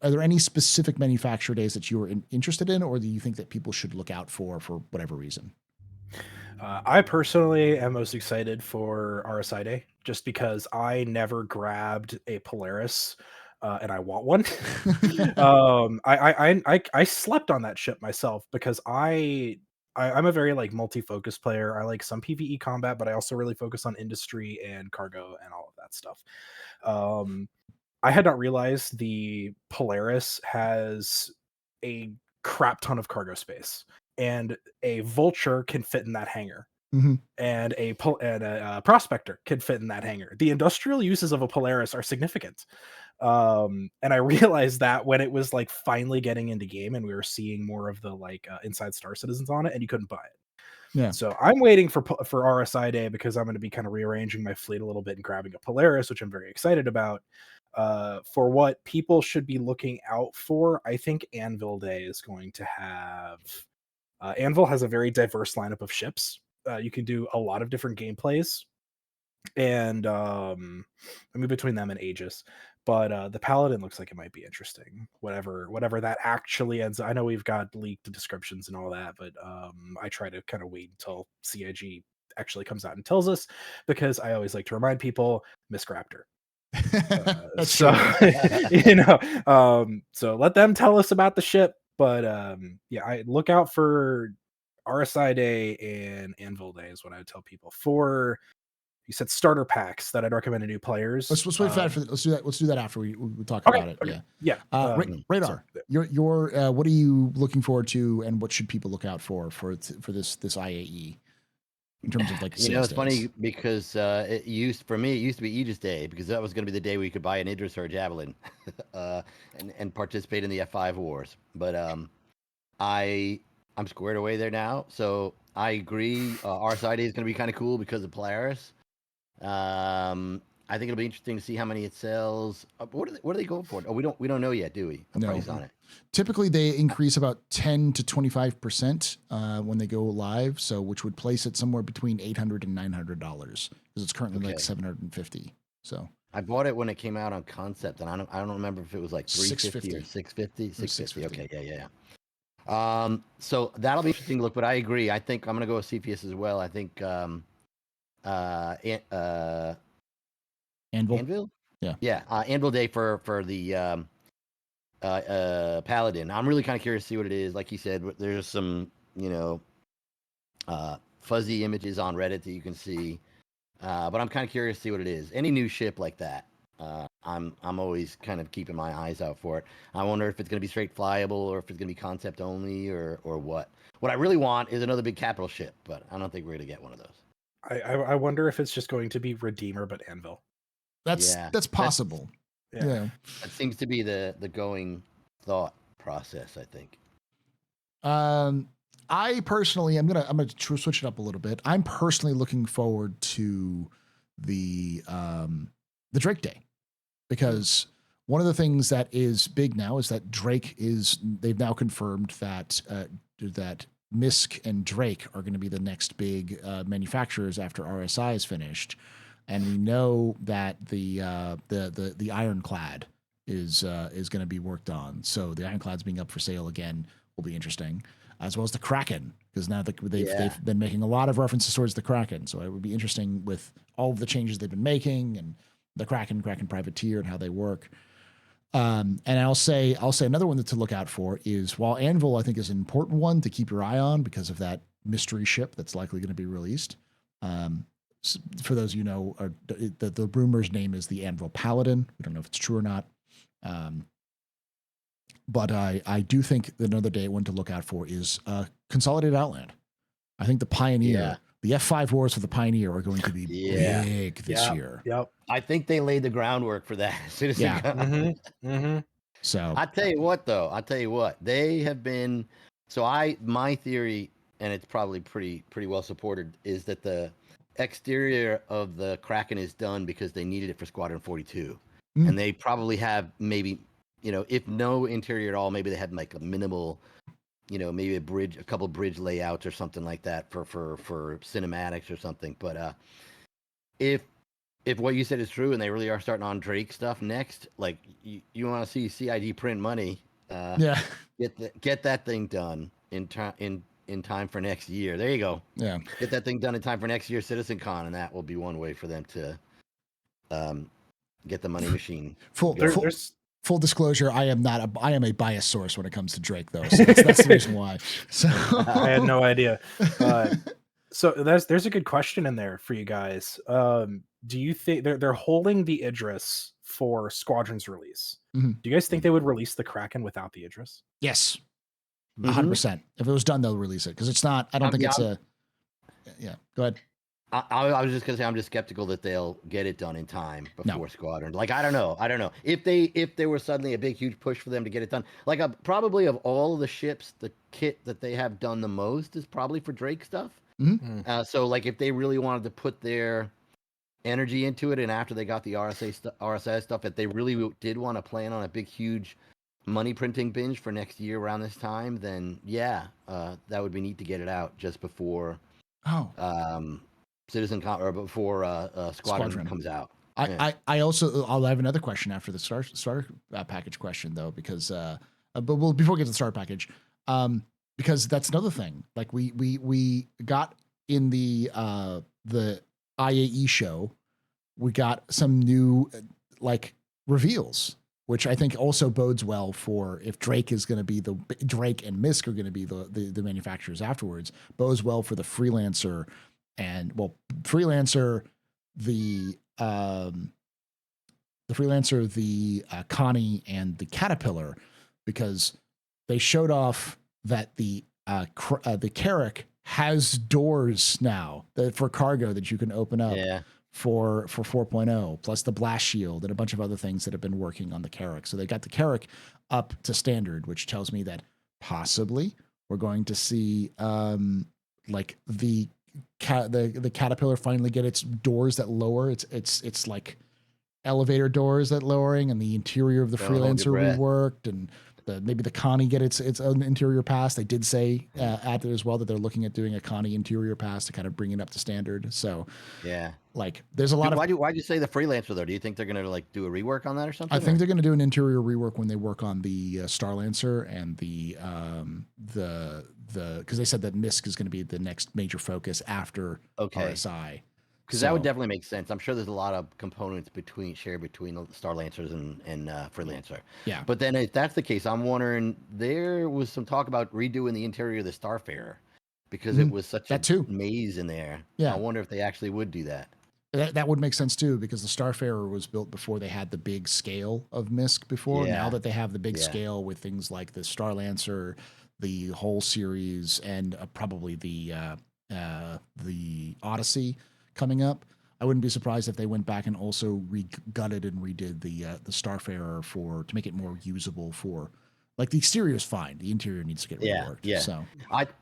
Are there any specific manufacturer days that you were interested in, or do you think that people should look out for whatever reason? I personally am most excited for RSI Day, just because I never grabbed a Polaris, and I want one. I slept on that ship myself, because I'm a very like multi-focus player. I like some PvE combat, but I also really focus on industry and cargo and all of that stuff. I had not realized the Polaris has a crap ton of cargo space, and a Vulture can fit in that hangar. And a Prospector can fit in that hangar. The industrial uses of a Polaris are significant. And I realized that when it was like finally getting into game and we were seeing more of the like inside Star Citizens on it, and you couldn't buy it. Yeah. So I'm waiting for RSI Day, because I'm going to be kind of rearranging my fleet a little bit and grabbing a Polaris, which I'm very excited about. For what people should be looking out for, I think Anvil Day is going to have. Anvil has a very diverse lineup of ships. You can do a lot of different gameplays, and I mean between them and Aegis. But the Paladin looks like it might be interesting. Whatever that actually ends. I know we've got leaked descriptions and all that, but I try to kind of wait until CIG actually comes out and tells us, because I always like to remind people, Miscraptor. So so let them tell us about the ship. But yeah, I look out for RSI Day and Anvil Day is what I would tell people. For you said starter packs that I'd recommend to new players. Let's wait for that. Let's do that. Let's do that after we talk about it. Okay. Yeah. Radar. Your what are you looking forward to, and what should people look out for this IAE in terms of like? It's funny because it used to be Aegis Day, because that was going to be the day where you could buy an Idris or a Javelin, and participate in the F5 wars. But I'm squared away there now, so I agree. RSI Day is going to be kind of cool because of Polaris. I think it'll be interesting to see how many it sells. What are they going for? Oh, we don't know yet, do we? The price on it. Typically, they increase about 10 to 25% when they go live. So, which would place it somewhere between $800 and $900, because it's currently like $750. So I bought it when it came out on concept, and I don't remember if it was like $350 or $650. $650. Okay, yeah. So that'll be interesting to look. But I agree. I think I'm gonna go with CPS as well. I think Anvil? Yeah. Anvil Day for the Paladin. I'm really kind of curious to see what it is. Like you said, there's some, fuzzy images on Reddit that you can see. But I'm kind of curious to see what it is. Any new ship like that, I'm always kind of keeping my eyes out for it. I wonder if it's going to be straight flyable, or if it's going to be concept only, or what. What I really want is another big capital ship, but I don't think we're going to get one of those. I wonder if it's just going to be Redeemer but Anvil. That's possible. Yeah. That seems to be the going thought process, I think. I personally, I'm gonna switch it up a little bit. I'm personally looking forward to the Drake Day, because one of the things that is big now is that they've now confirmed that that MISC and Drake are going to be the next big manufacturers after RSI is finished, and we know that the Ironclad is going to be worked on. So the Ironclad's being up for sale again will be interesting, as well as the Kraken, because now they've been making a lot of references towards the Kraken. So it would be interesting with all of the changes they've been making and the Kraken Privateer and how they work. And I'll say another one to look out for is, while Anvil I think is an important one to keep your eye on because of that mystery ship that's likely going to be released. For those the rumor's name is the Anvil Paladin. We don't know if it's true or not. But I do think another one to look out for is Consolidated Outland. I think the Pioneer, the F5 wars for the Pioneer are going to be big this year. Yep. I think they laid the groundwork for that. So I'll tell you what, though. They have been. So my theory, and it's probably pretty well supported, is that the exterior of the Kraken is done because they needed it for Squadron 42, and they probably have maybe, if no interior at all, maybe they had like a minimal, maybe a couple bridge layouts or something like that for cinematics or something. But if what you said is true and they really are starting on Drake stuff next, like you want to see CID print money, get that thing done in time for next year. There you go. Yeah, get that thing done in time for next year's CitizenCon, and that will be one way for them to get the money machine. Full disclosure, I am a biased source when it comes to Drake, though. So that's the reason why. So I had no idea. So there's a good question in there for you guys. Do you think they're holding the Idris for Squadron's release? Mm-hmm. Do you guys think they would release the Kraken without the Idris? Yes, 100%. If it was done, they'll release it because it's not. I don't think it's a. Yeah, go ahead. I was just gonna say I'm just skeptical that they'll get it done in time before Squadron. Like I don't know if there was suddenly a big huge push for them to get it done. Like probably of all of the ships, the kit that they have done the most is probably for Drake stuff. Mm-hmm. So like if they really wanted to put their energy into it, and after they got the RSS stuff, if they really did want to plan on a big huge money printing binge for next year around this time, then that would be neat to get it out just before. CitizenCon or before Squadron comes out. I I'll have another question after the starter package question though, because before we get to the starter package, because that's another thing. Like we got in the IAE show, we got some new reveals, which I think also bodes well for if Drake is going to be Drake and MISC are going to be the manufacturers afterwards. Bodes well for the Freelancer. And Freelancer, the Connie and the Caterpillar, because they showed off that the Carrack has doors now for cargo that you can open up for 4.0, plus the blast shield and a bunch of other things that have been working on the Carrack. So they got the Carrack up to standard, which tells me that possibly we're going to see the Caterpillar finally get its doors that lower. It's like elevator doors that lowering, and the interior of the Freelancer reworked, and maybe the Connie get its own interior pass. They did say add it as well that they're looking at doing a Connie interior pass to kind of bring it up to standard. So there's a lot of. Why'd you say the Freelancer though? Do you think they're gonna do a rework on that or something? I think they're gonna do an interior rework when they work on the Starlancer and the because they said that MISC is going to be the next major focus after RSI. Because that would definitely make sense. I'm sure there's a lot of components shared between the Starlancers and Freelancer. Yeah. But then if that's the case, I'm wondering, there was some talk about redoing the interior of the Starfarer because it was such a maze in there. Yeah. I wonder if they actually would do that. That would make sense too, because the Starfarer was built before they had the big scale of MISC before. Now that they have the big scale with things like the Starlancer, the whole series, and probably the Odyssey coming up, I wouldn't be surprised if they went back and also gutted and redid the Starfarer to make it more usable for. Like the exterior is fine, the interior needs to get reworked. Yeah. So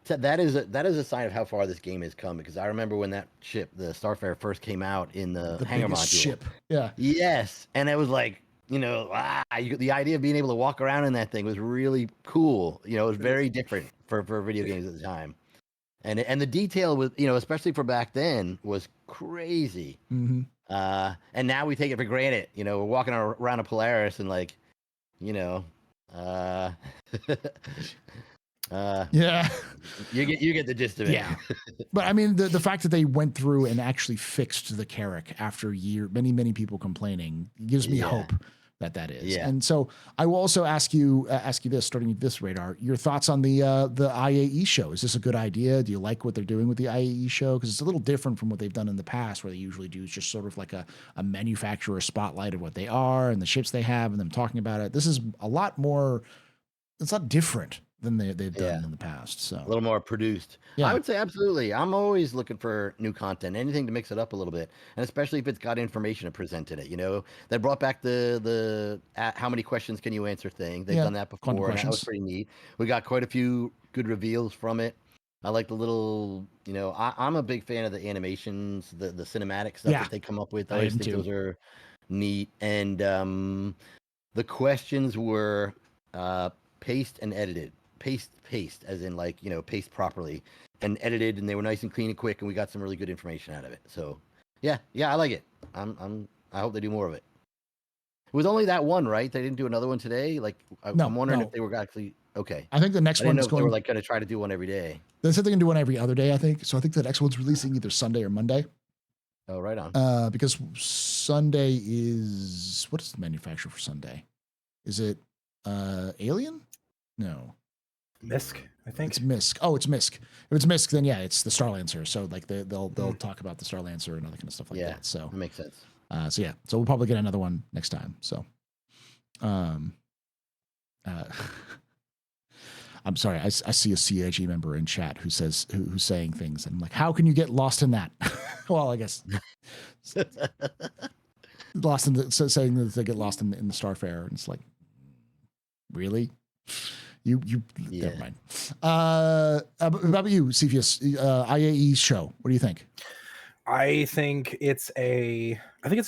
that is a sign of how far this game has come, because I remember when that ship, the Starfarer, first came out in the hangar module. Ship. Yeah. Yes, and it was like the idea of being able to walk around in that thing was really cool. It was very different for video games at the time. And the detail was, especially for back then, was crazy. Mm-hmm. And now we take it for granted. We're walking around a Polaris and Yeah. you get the gist of it. Yeah. But I mean, the fact that they went through and actually fixed the Carrack after many people complaining gives me hope that is. Yeah. And so I will also ask you this, starting with this, Radar, your thoughts on the IAE show. Is this a good idea? Do you like what they're doing with the IAE show? Because it's a little different from what they've done in the past, where they usually do just sort of like a manufacturer spotlight of what they are and the ships they have and them talking about it. This is a lot more, it's not different than they've done in the past. So a little more produced. Yeah. I would say absolutely. I'm always looking for new content, anything to mix it up a little bit, and especially if it's got information to present in it. They brought back the how many questions can you answer thing. They've done that before, and that was pretty neat. We got quite a few good reveals from it. I like the little, I'm a big fan of the animations, the cinematic stuff that they come up with. I always think those are neat. And the questions were paced and edited. Paste as in paste properly and edited, and they were nice and clean and quick, and we got some really good information out of it. So yeah, I like it. I hope they do more of it. It was only that one, right? They didn't do another one today. I'm wondering if they were actually okay. I think the next one is going. They were going to try to do one every day. They said they're going to do one every other day. I think so. I think the next one's releasing either Sunday or Monday. Oh, right on. Because Sunday is, what is the manufacturer for Sunday? Is it Alien? No. Misk, I think. It's Misk. Oh, it's Misk. If it's Misk, then yeah, it's the Starlancer. So they'll talk about the Starlancer and other kind of stuff like that. So that makes sense. So we'll probably get another one next time. So, I'm sorry. I see a CIG member in chat who's saying things, and I'm like, how can you get lost in that? Well, I guess lost in saying that they get lost in the Starfare, and it's like, really. You never mind. About you, Cepheus, IAE show. What do you think? I think it's a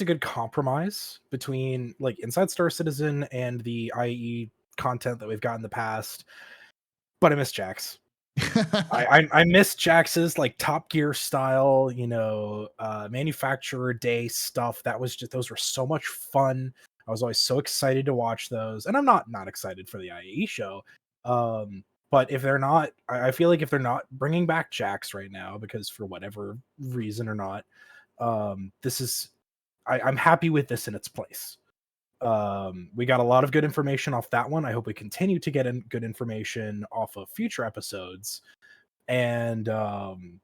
good compromise between inside Star Citizen and the IAE content that we've got in the past. But I miss Jax. I miss Jax's Top Gear style, manufacturer day stuff. Those were so much fun. I was always so excited to watch those, and I'm not excited for the IAE show. But if they're not, I feel like if they're not bringing back Jax right now, because for whatever reason or not, I'm happy with this in its place. We got a lot of good information off that one. I hope we continue to get good information off of future episodes. And I'm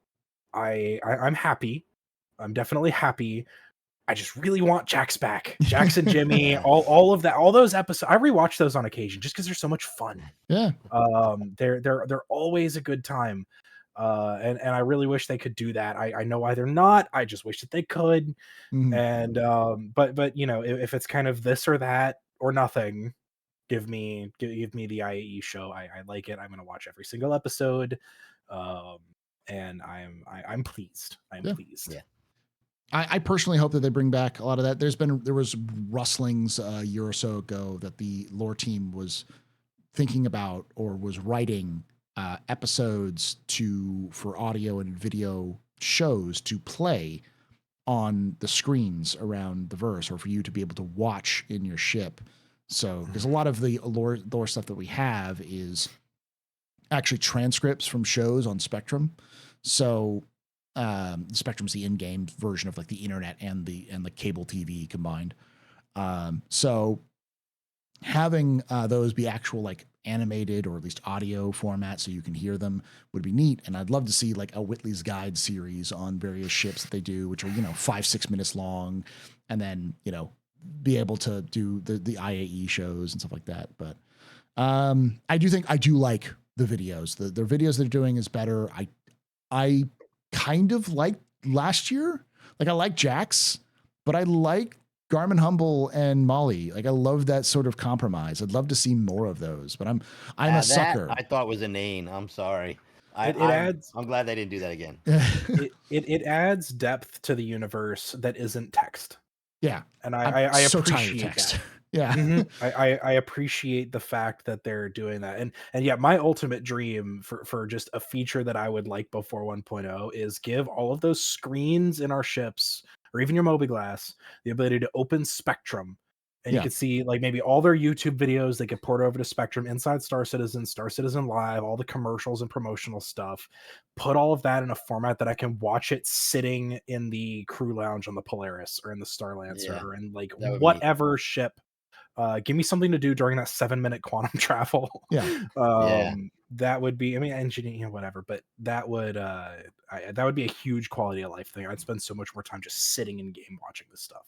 happy. I'm definitely happy. I just really want Jax back. Jax and Jimmy, all of that, all those episodes. I rewatch those on occasion just because they're so much fun. Yeah. They're always a good time. And I really wish they could do that. I know why they're not. I just wish that they could. Mm-hmm. And but if it's kind of this or that or nothing, give me the IAE show. I like it. I'm gonna watch every single episode. And I'm pleased. I'm pleased. Yeah. I personally hope that they bring back a lot of that. There was rustlings a year or so ago that the lore team was thinking about or was writing episodes for audio and video shows to play on the screens around the verse, or for you to be able to watch in your ship. So, because a lot of the lore stuff that we have is actually transcripts from shows on Spectrum. So, Spectrum's the in-game version of the internet and the cable TV combined. So having those be actual animated or at least audio format so you can hear them would be neat. And I'd love to see a Whitley's Guide series on various ships that they do, which are 5-6 minutes long, and then be able to do the IAE shows and stuff like that. But I do like the videos. The videos they're doing is better. I kind of like last year. I like Jax, but I like Garmin Humble and Molly. I love that sort of compromise. I'd love to see more of those, but I'm a sucker. I thought was inane. I'm sorry. I'm glad they didn't do that again. it adds depth to the universe that isn't text. Yeah. And I so appreciate that. Yeah. I appreciate the fact that they're doing that. And yeah, my ultimate dream for just a feature that I would like before 1.0 is give all of those screens in our ships or even your Mobi-Glass the ability to open Spectrum. And you Yeah. could see like maybe all their YouTube videos they could port over to Spectrum inside Star Citizen Live, all the commercials and promotional stuff. Put all of that in a format that I can watch it sitting in the crew lounge on the Polaris or in the Star Lancer Yeah, or in like that would be whatever ship. Give me something to do during that 7-minute quantum travel. Yeah. yeah. That would be, I mean, engineering, whatever, but that would, that would be a huge quality of life thing. I'd spend so much more time just sitting in game watching this stuff.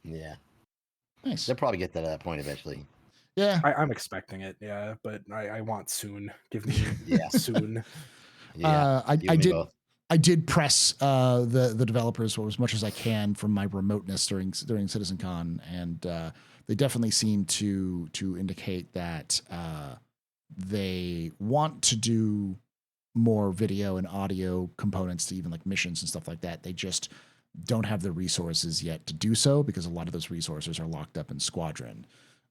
Yeah. Nice. They'll probably get to that point eventually. Yeah. I'm expecting it. Yeah. But I want soon. Give me soon. Yeah. I did press the developers for as much as I can from my remoteness during CitizenCon, and they definitely seem to indicate that they want to do more video and audio components to even like missions and stuff like that. They just don't have the resources yet to do so because a lot of those resources are locked up in Squadron.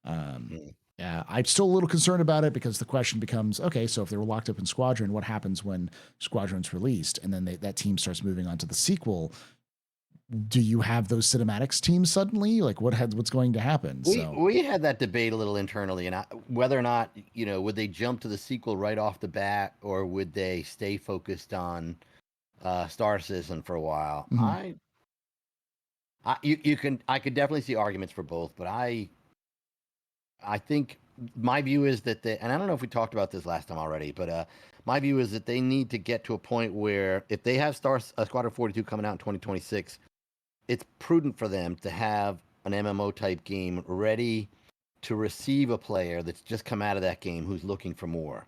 I'm still a little concerned about it because the question becomes, okay, so if they were locked up in Squadron, what happens when Squadron's released and then that team starts moving on to the sequel? Do you have those cinematics teams suddenly? Like what's going to happen? We had that debate a little internally, and whether or not would they jump to the sequel right off the bat, or would they stay focused on Star Citizen for a while? Mm-hmm. I could definitely see arguments for both, but I think my view is that and I don't know if we talked about this last time already, but my view is that they need to get to a point where if they have Squadron 42 coming out in 2026, it's prudent for them to have an MMO type game ready to receive a player that's just come out of that game who's looking for more.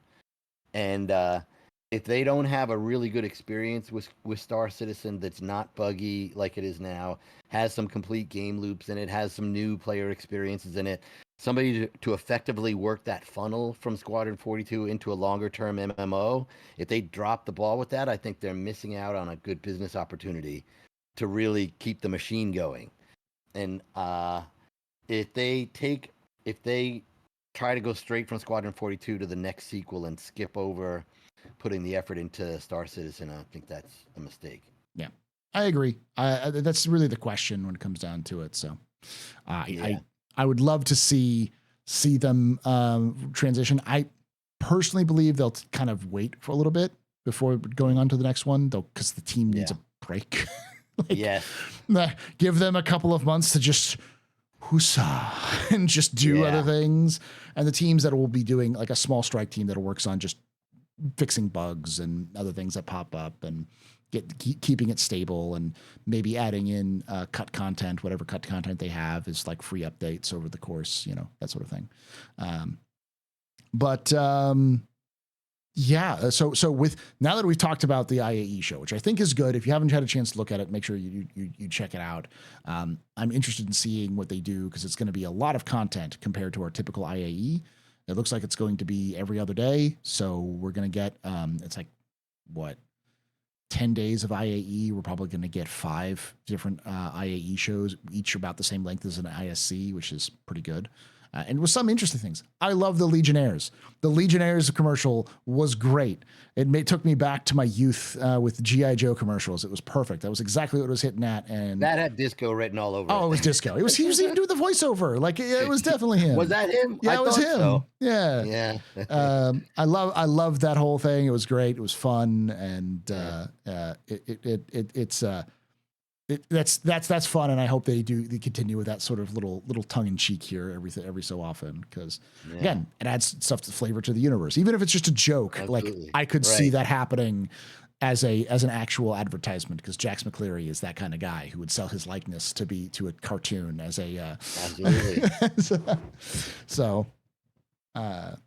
And if they don't have a really good experience with Star Citizen that's not buggy like it is now, has some complete game loops in it, has some new player experiences in it, somebody to effectively work that funnel from Squadron 42 into a longer term MMO, if they drop the ball with that, I think they're missing out on a good business opportunity to really keep the machine going. And if they try to go straight from Squadron 42 to the next sequel and skip over putting the effort into Star Citizen, I think that's a mistake. Yeah, I agree. That's really the question when it comes down to it. So I would love to see them transition. I personally believe they'll kind of wait for a little bit before going on to the next one, though, because the team needs a break. Give them a couple of months to just whoosah and just do other things. And the teams that will be doing like a small strike team that works on just fixing bugs and other things that pop up and keeping it stable and maybe adding in cut content, whatever cut content they have is like free updates over the course, that sort of thing. So with now that we've talked about the IAE show, which I think is good, if you haven't had a chance to look at it, make sure you check it out. I'm interested in seeing what they do because it's going to be a lot of content compared to our typical IAE. It looks like it's going to be every other day, so we're going to get it's like 10 days of IAE. We're probably going to get 5 different IAE shows, each about the same length as an ISC, which is pretty good. And with some interesting things. I love the Legionnaires. The Legionnaires commercial was great. It took me back to my youth with G.I. Joe commercials. It was perfect. That was exactly what it was hitting at. And that had disco written all over it. Oh, it was disco. He was even doing the voiceover. Like it was definitely him. Was that him? Yeah, it was him. So. Yeah. I love that whole thing. It was great. It was fun. And that's fun, and I hope they continue with that sort of little tongue in cheek here every so often because again, it adds stuff to flavor to the universe, even if it's just a joke. Absolutely. Like I could see that happening as an actual advertisement because Jax McClary is that kind of guy who would sell his likeness to a cartoon as a absolutely. So we're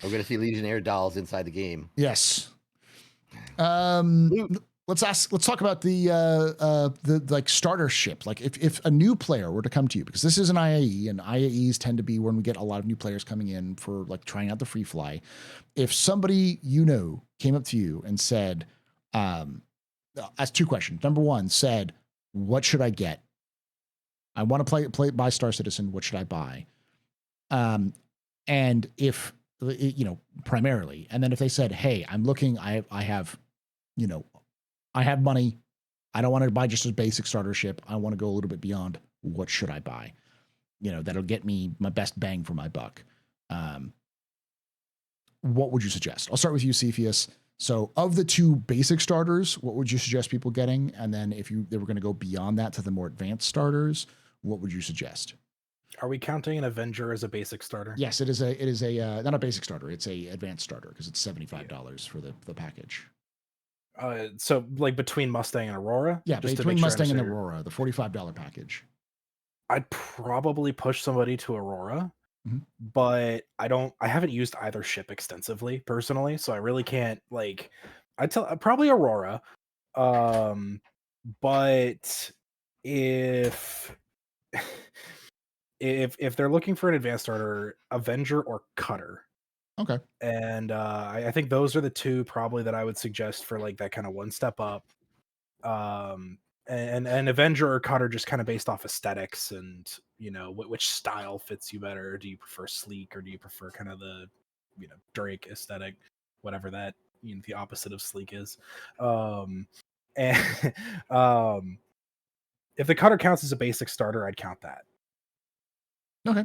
gonna see Legionnaire dolls inside the game. Yes. Let's talk about the like starter ship. Like if a new player were to come to you, because this is an IAE and IAEs tend to be when we get a lot of new players coming in for like trying out the free fly. If somebody came up to you and said, asked 2 questions. Number 1 said, what should I get? I want to buy Star Citizen. What should I buy? And if, primarily, and then if they said, hey, I'm looking, I have money. I don't want to buy just a basic starter ship. I want to go a little bit beyond. What should I buy? That'll get me my best bang for my buck. What would you suggest? I'll start with you, Cepheus. So of the 2 basic starters, what would you suggest people getting? And then if they were going to go beyond that to the more advanced starters, what would you suggest? Are we counting an Avenger as a basic starter? Yes, it is a not a basic starter. It's a advanced starter because it's $75 for the package. So like between Mustang and Aurora? Yeah, just between Mustang and Aurora, the $45 package. I'd probably push somebody to Aurora, but I haven't used either ship extensively personally, so I really can't probably Aurora. But if they're looking for an advanced starter, Avenger or Cutter. Okay. And I think those are the 2 probably that I would suggest for like that kind of one step up. And Avenger or Cutter just kind of based off aesthetics and which style fits you better. Do you prefer sleek or do you prefer kind of the Drake aesthetic, whatever that the opposite of sleek is. And if the Cutter counts as a basic starter, I'd count that. Okay.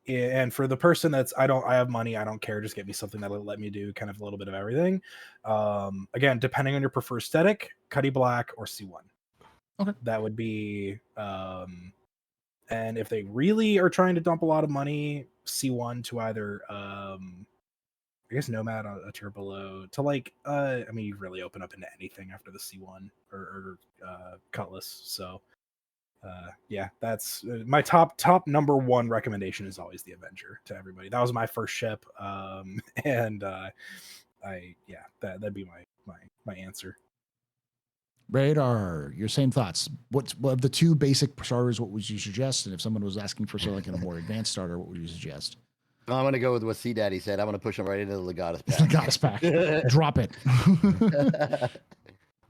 And for the person that's I have money, I don't care, just get me something that'll let me do kind of a little bit of everything. Again, depending on your preferred aesthetic, Cuddy Black or C1. Okay. That would be and if they really are trying to dump a lot of money, C1 to either I guess Nomad a tier below to you really open up into anything after the C1 or Cutlass. So yeah, that's my top number 1 recommendation is always the Avenger to everybody. That was my first ship, and that'd be my answer. Radar, your same thoughts. What of the 2 basic starters? What would you suggest? And if someone was asking for like a more advanced starter, what would you suggest? I'm going to go with what C Daddy said. I'm going to push him right into the Legatus pack. Legatus pack. Drop it.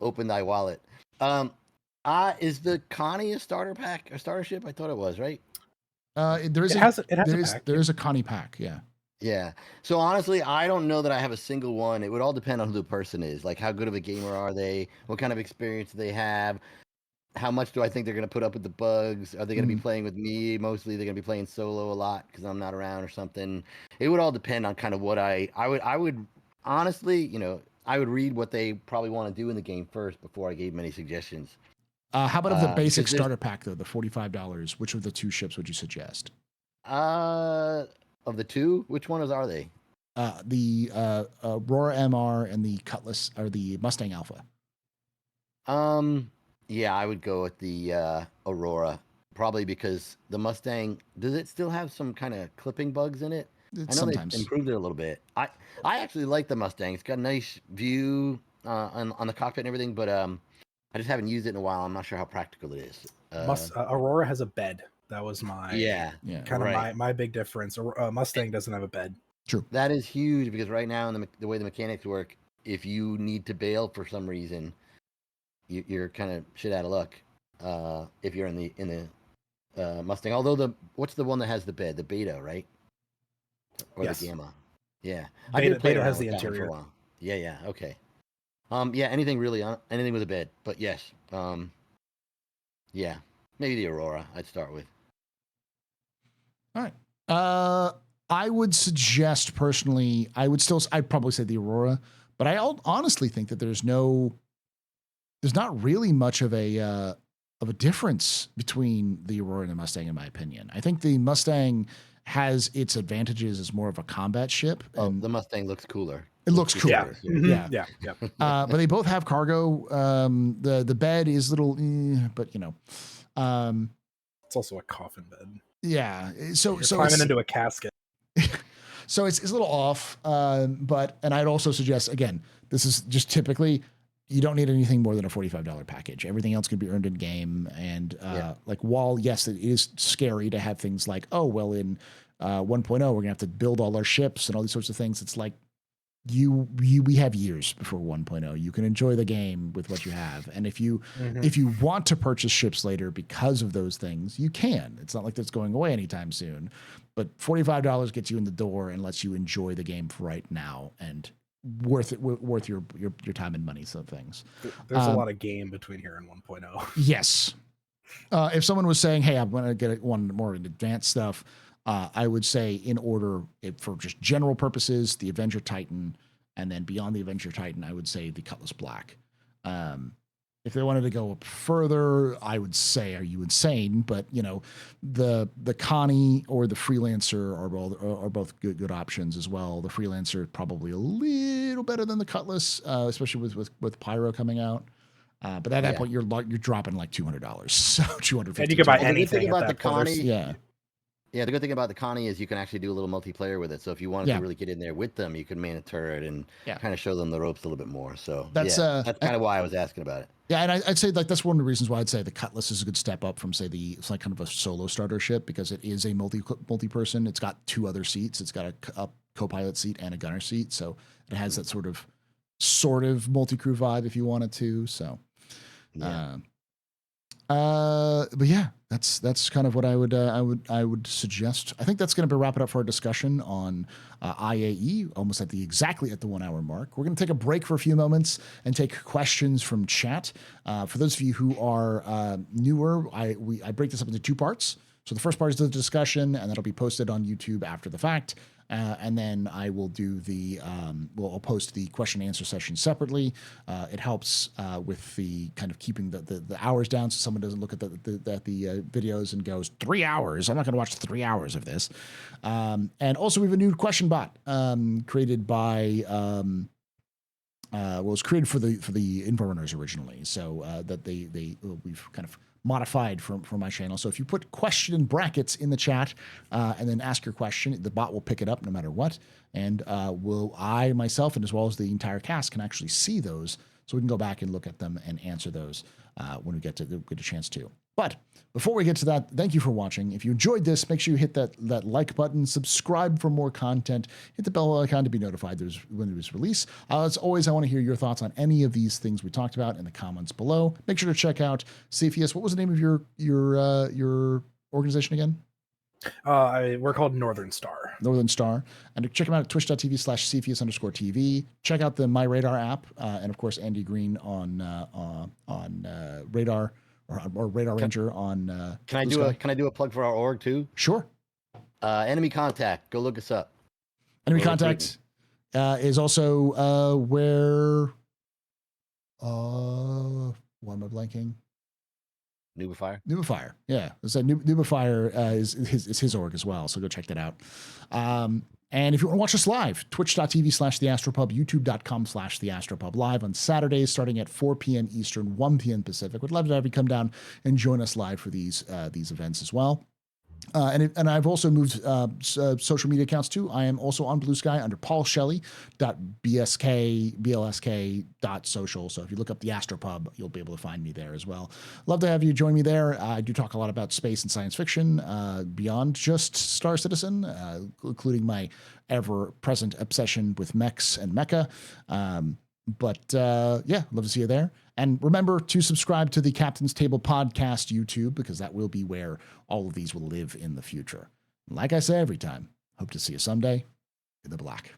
Open thy wallet. Is the Connie a starter pack or starter ship? I thought it was, right? It has a pack. There's a Connie pack, yeah. Yeah. So honestly, I don't know that I have a single one. It would all depend on who the person is. Like how good of a gamer are they? What kind of experience do they have? How much do I think they're going to put up with the bugs? Are they going to be playing with me? Mostly they're going to be playing solo a lot because I'm not around or something. It would all depend on kind of what I would honestly, I would read what they probably want to do in the game first before I gave them any suggestions. How about of the basic starter pack though, the $45? Which of the 2 ships would you suggest? Of the 2, which ones are they? The Aurora MR and the Cutlass or the Mustang Alpha. Yeah, I would go with the Aurora, probably because the Mustang, does it still have some kind of clipping bugs in it? I know sometimes they improved it a little bit. I actually like the Mustang. It's got a nice view on the cockpit and everything, but I just haven't used it in a while. I'm not sure how practical it is. Aurora has a bed. That was my kind of my big difference. Mustang doesn't have a bed. True. That is huge because right now in the way the mechanics work, if you need to bail for some reason, you're kind of shit out of luck. If you're in the Mustang, although what's the one that has the bed? The Beta, right? Or yes. the Gamma? Yeah, Beta has the interior. For a while. Yeah, okay. Yeah, anything with a bed, but yes, yeah, maybe the Aurora. I'd start with. All right. I would suggest personally, I'd probably say the Aurora, but I honestly think that there's not really much of a difference between the Aurora and the Mustang, in my opinion. I think the Mustang has its advantages as more of a combat ship. And the Mustang looks cooler. It looks cooler. Yeah. But they both have cargo. The bed is little, but it's also a coffin bed. Yeah. So climbing into a casket. So it's a little off. And I'd also suggest, again, this is just typically, you don't need anything more than a $45 package. Everything else can be earned in game. And while yes, it is scary to have things like, in 1.0, we're gonna have to build all our ships and all these sorts of things. It's like, we have years before 1.0. You can enjoy the game with what you have, and if you want to purchase ships later because of those things, you can. It's not like that's going away anytime soon, but $45 gets you in the door and lets you enjoy the game for right now, and worth your time and money. Some things. There's a lot of game between here and 1.0. Yes. If someone was saying, "Hey, I'm going to get one more advanced stuff," I would say, in order, for just general purposes, the Avenger Titan, and then beyond the Avenger Titan, I would say the Cutlass Black. If they wanted to go up further, I would say, "Are you insane?" But the Connie or the Freelancer are both good options as well. The Freelancer probably a little better than the Cutlass, especially with Pyro coming out. But at that point, you're dropping like $200, so $250. And you can buy The good anything thing at about the that point. Connie, yeah, the good thing about the Connie is you can actually do a little multiplayer with it. So if you wanted to really get in there with them, you could man a turret and kind of show them the ropes a little bit more. So that's kind of why I was asking about it. Yeah, and I'd say like that's one of the reasons why I'd say the Cutlass is a good step up from, say, it's like kind of a solo starter ship, because it is a multi-person. It's got 2 other seats. It's got a co-pilot seat and a gunner seat, so it has that sort of multi-crew vibe if you wanted to. So, but yeah, that's kind of what I would suggest. I think that's going to wrap it up for our discussion on IAE, almost exactly at the 1 hour mark. We're going to take a break for a few moments and take questions from chat. For those of you who are newer, I break this up into 2 parts. So the first part is the discussion, and that'll be posted on YouTube after the fact. And then I will do I'll post the question and answer session separately. It helps with the kind of keeping the hours down, so someone doesn't look at the videos and goes, 3 hours. I'm not going to watch 3 hours of this. And also, we have a new question bot created by. Was created for the info runners originally, so that we've kind of modified for my channel. So if you put question in brackets in the chat and then ask your question, the bot will pick it up no matter what, and I myself and as well as the entire cast can actually see those, so we can go back and look at them and answer those when we get a chance to. But before we get to that, thank you for watching. If you enjoyed this, make sure you hit that like button, subscribe for more content, hit the bell icon to be notified when there's release. As always, I want to hear your thoughts on any of these things we talked about in the comments below. Make sure to check out Cepheus. What was the name of your organization again? We're called Northern Star. Northern Star. And check them out at twitch.tv/Cepheus_TV. Check out the My Radar app. And of course, Andy Green on Radar. Or Radar Ranger on. Can I do a plug for our org too? Sure. Enemy Contact. Go look us up. Enemy Contact is also where. Why am I blanking? Nubifier. Yeah, Nubifier is his org as well. So go check that out. And if you want to watch us live, twitch.tv/TheAstroPub, youtube.com/TheAstroPub live on Saturdays starting at 4 p.m. Eastern, 1 p.m. Pacific. Would love to have you come down and join us live for these events as well. And I've also moved social media accounts too. I am also on Blue Sky under Paul Shelley .blsk.social. So if you look up the AstroPub, you'll be able to find me there as well. Love to have you join me there. I do talk a lot about space and science fiction beyond just Star Citizen, including my ever-present obsession with mechs and mecha. But love to see you there. And remember to subscribe to the Captain's Table podcast YouTube, because that will be where all of these will live in the future. Like I say every time, hope to see you someday in the black.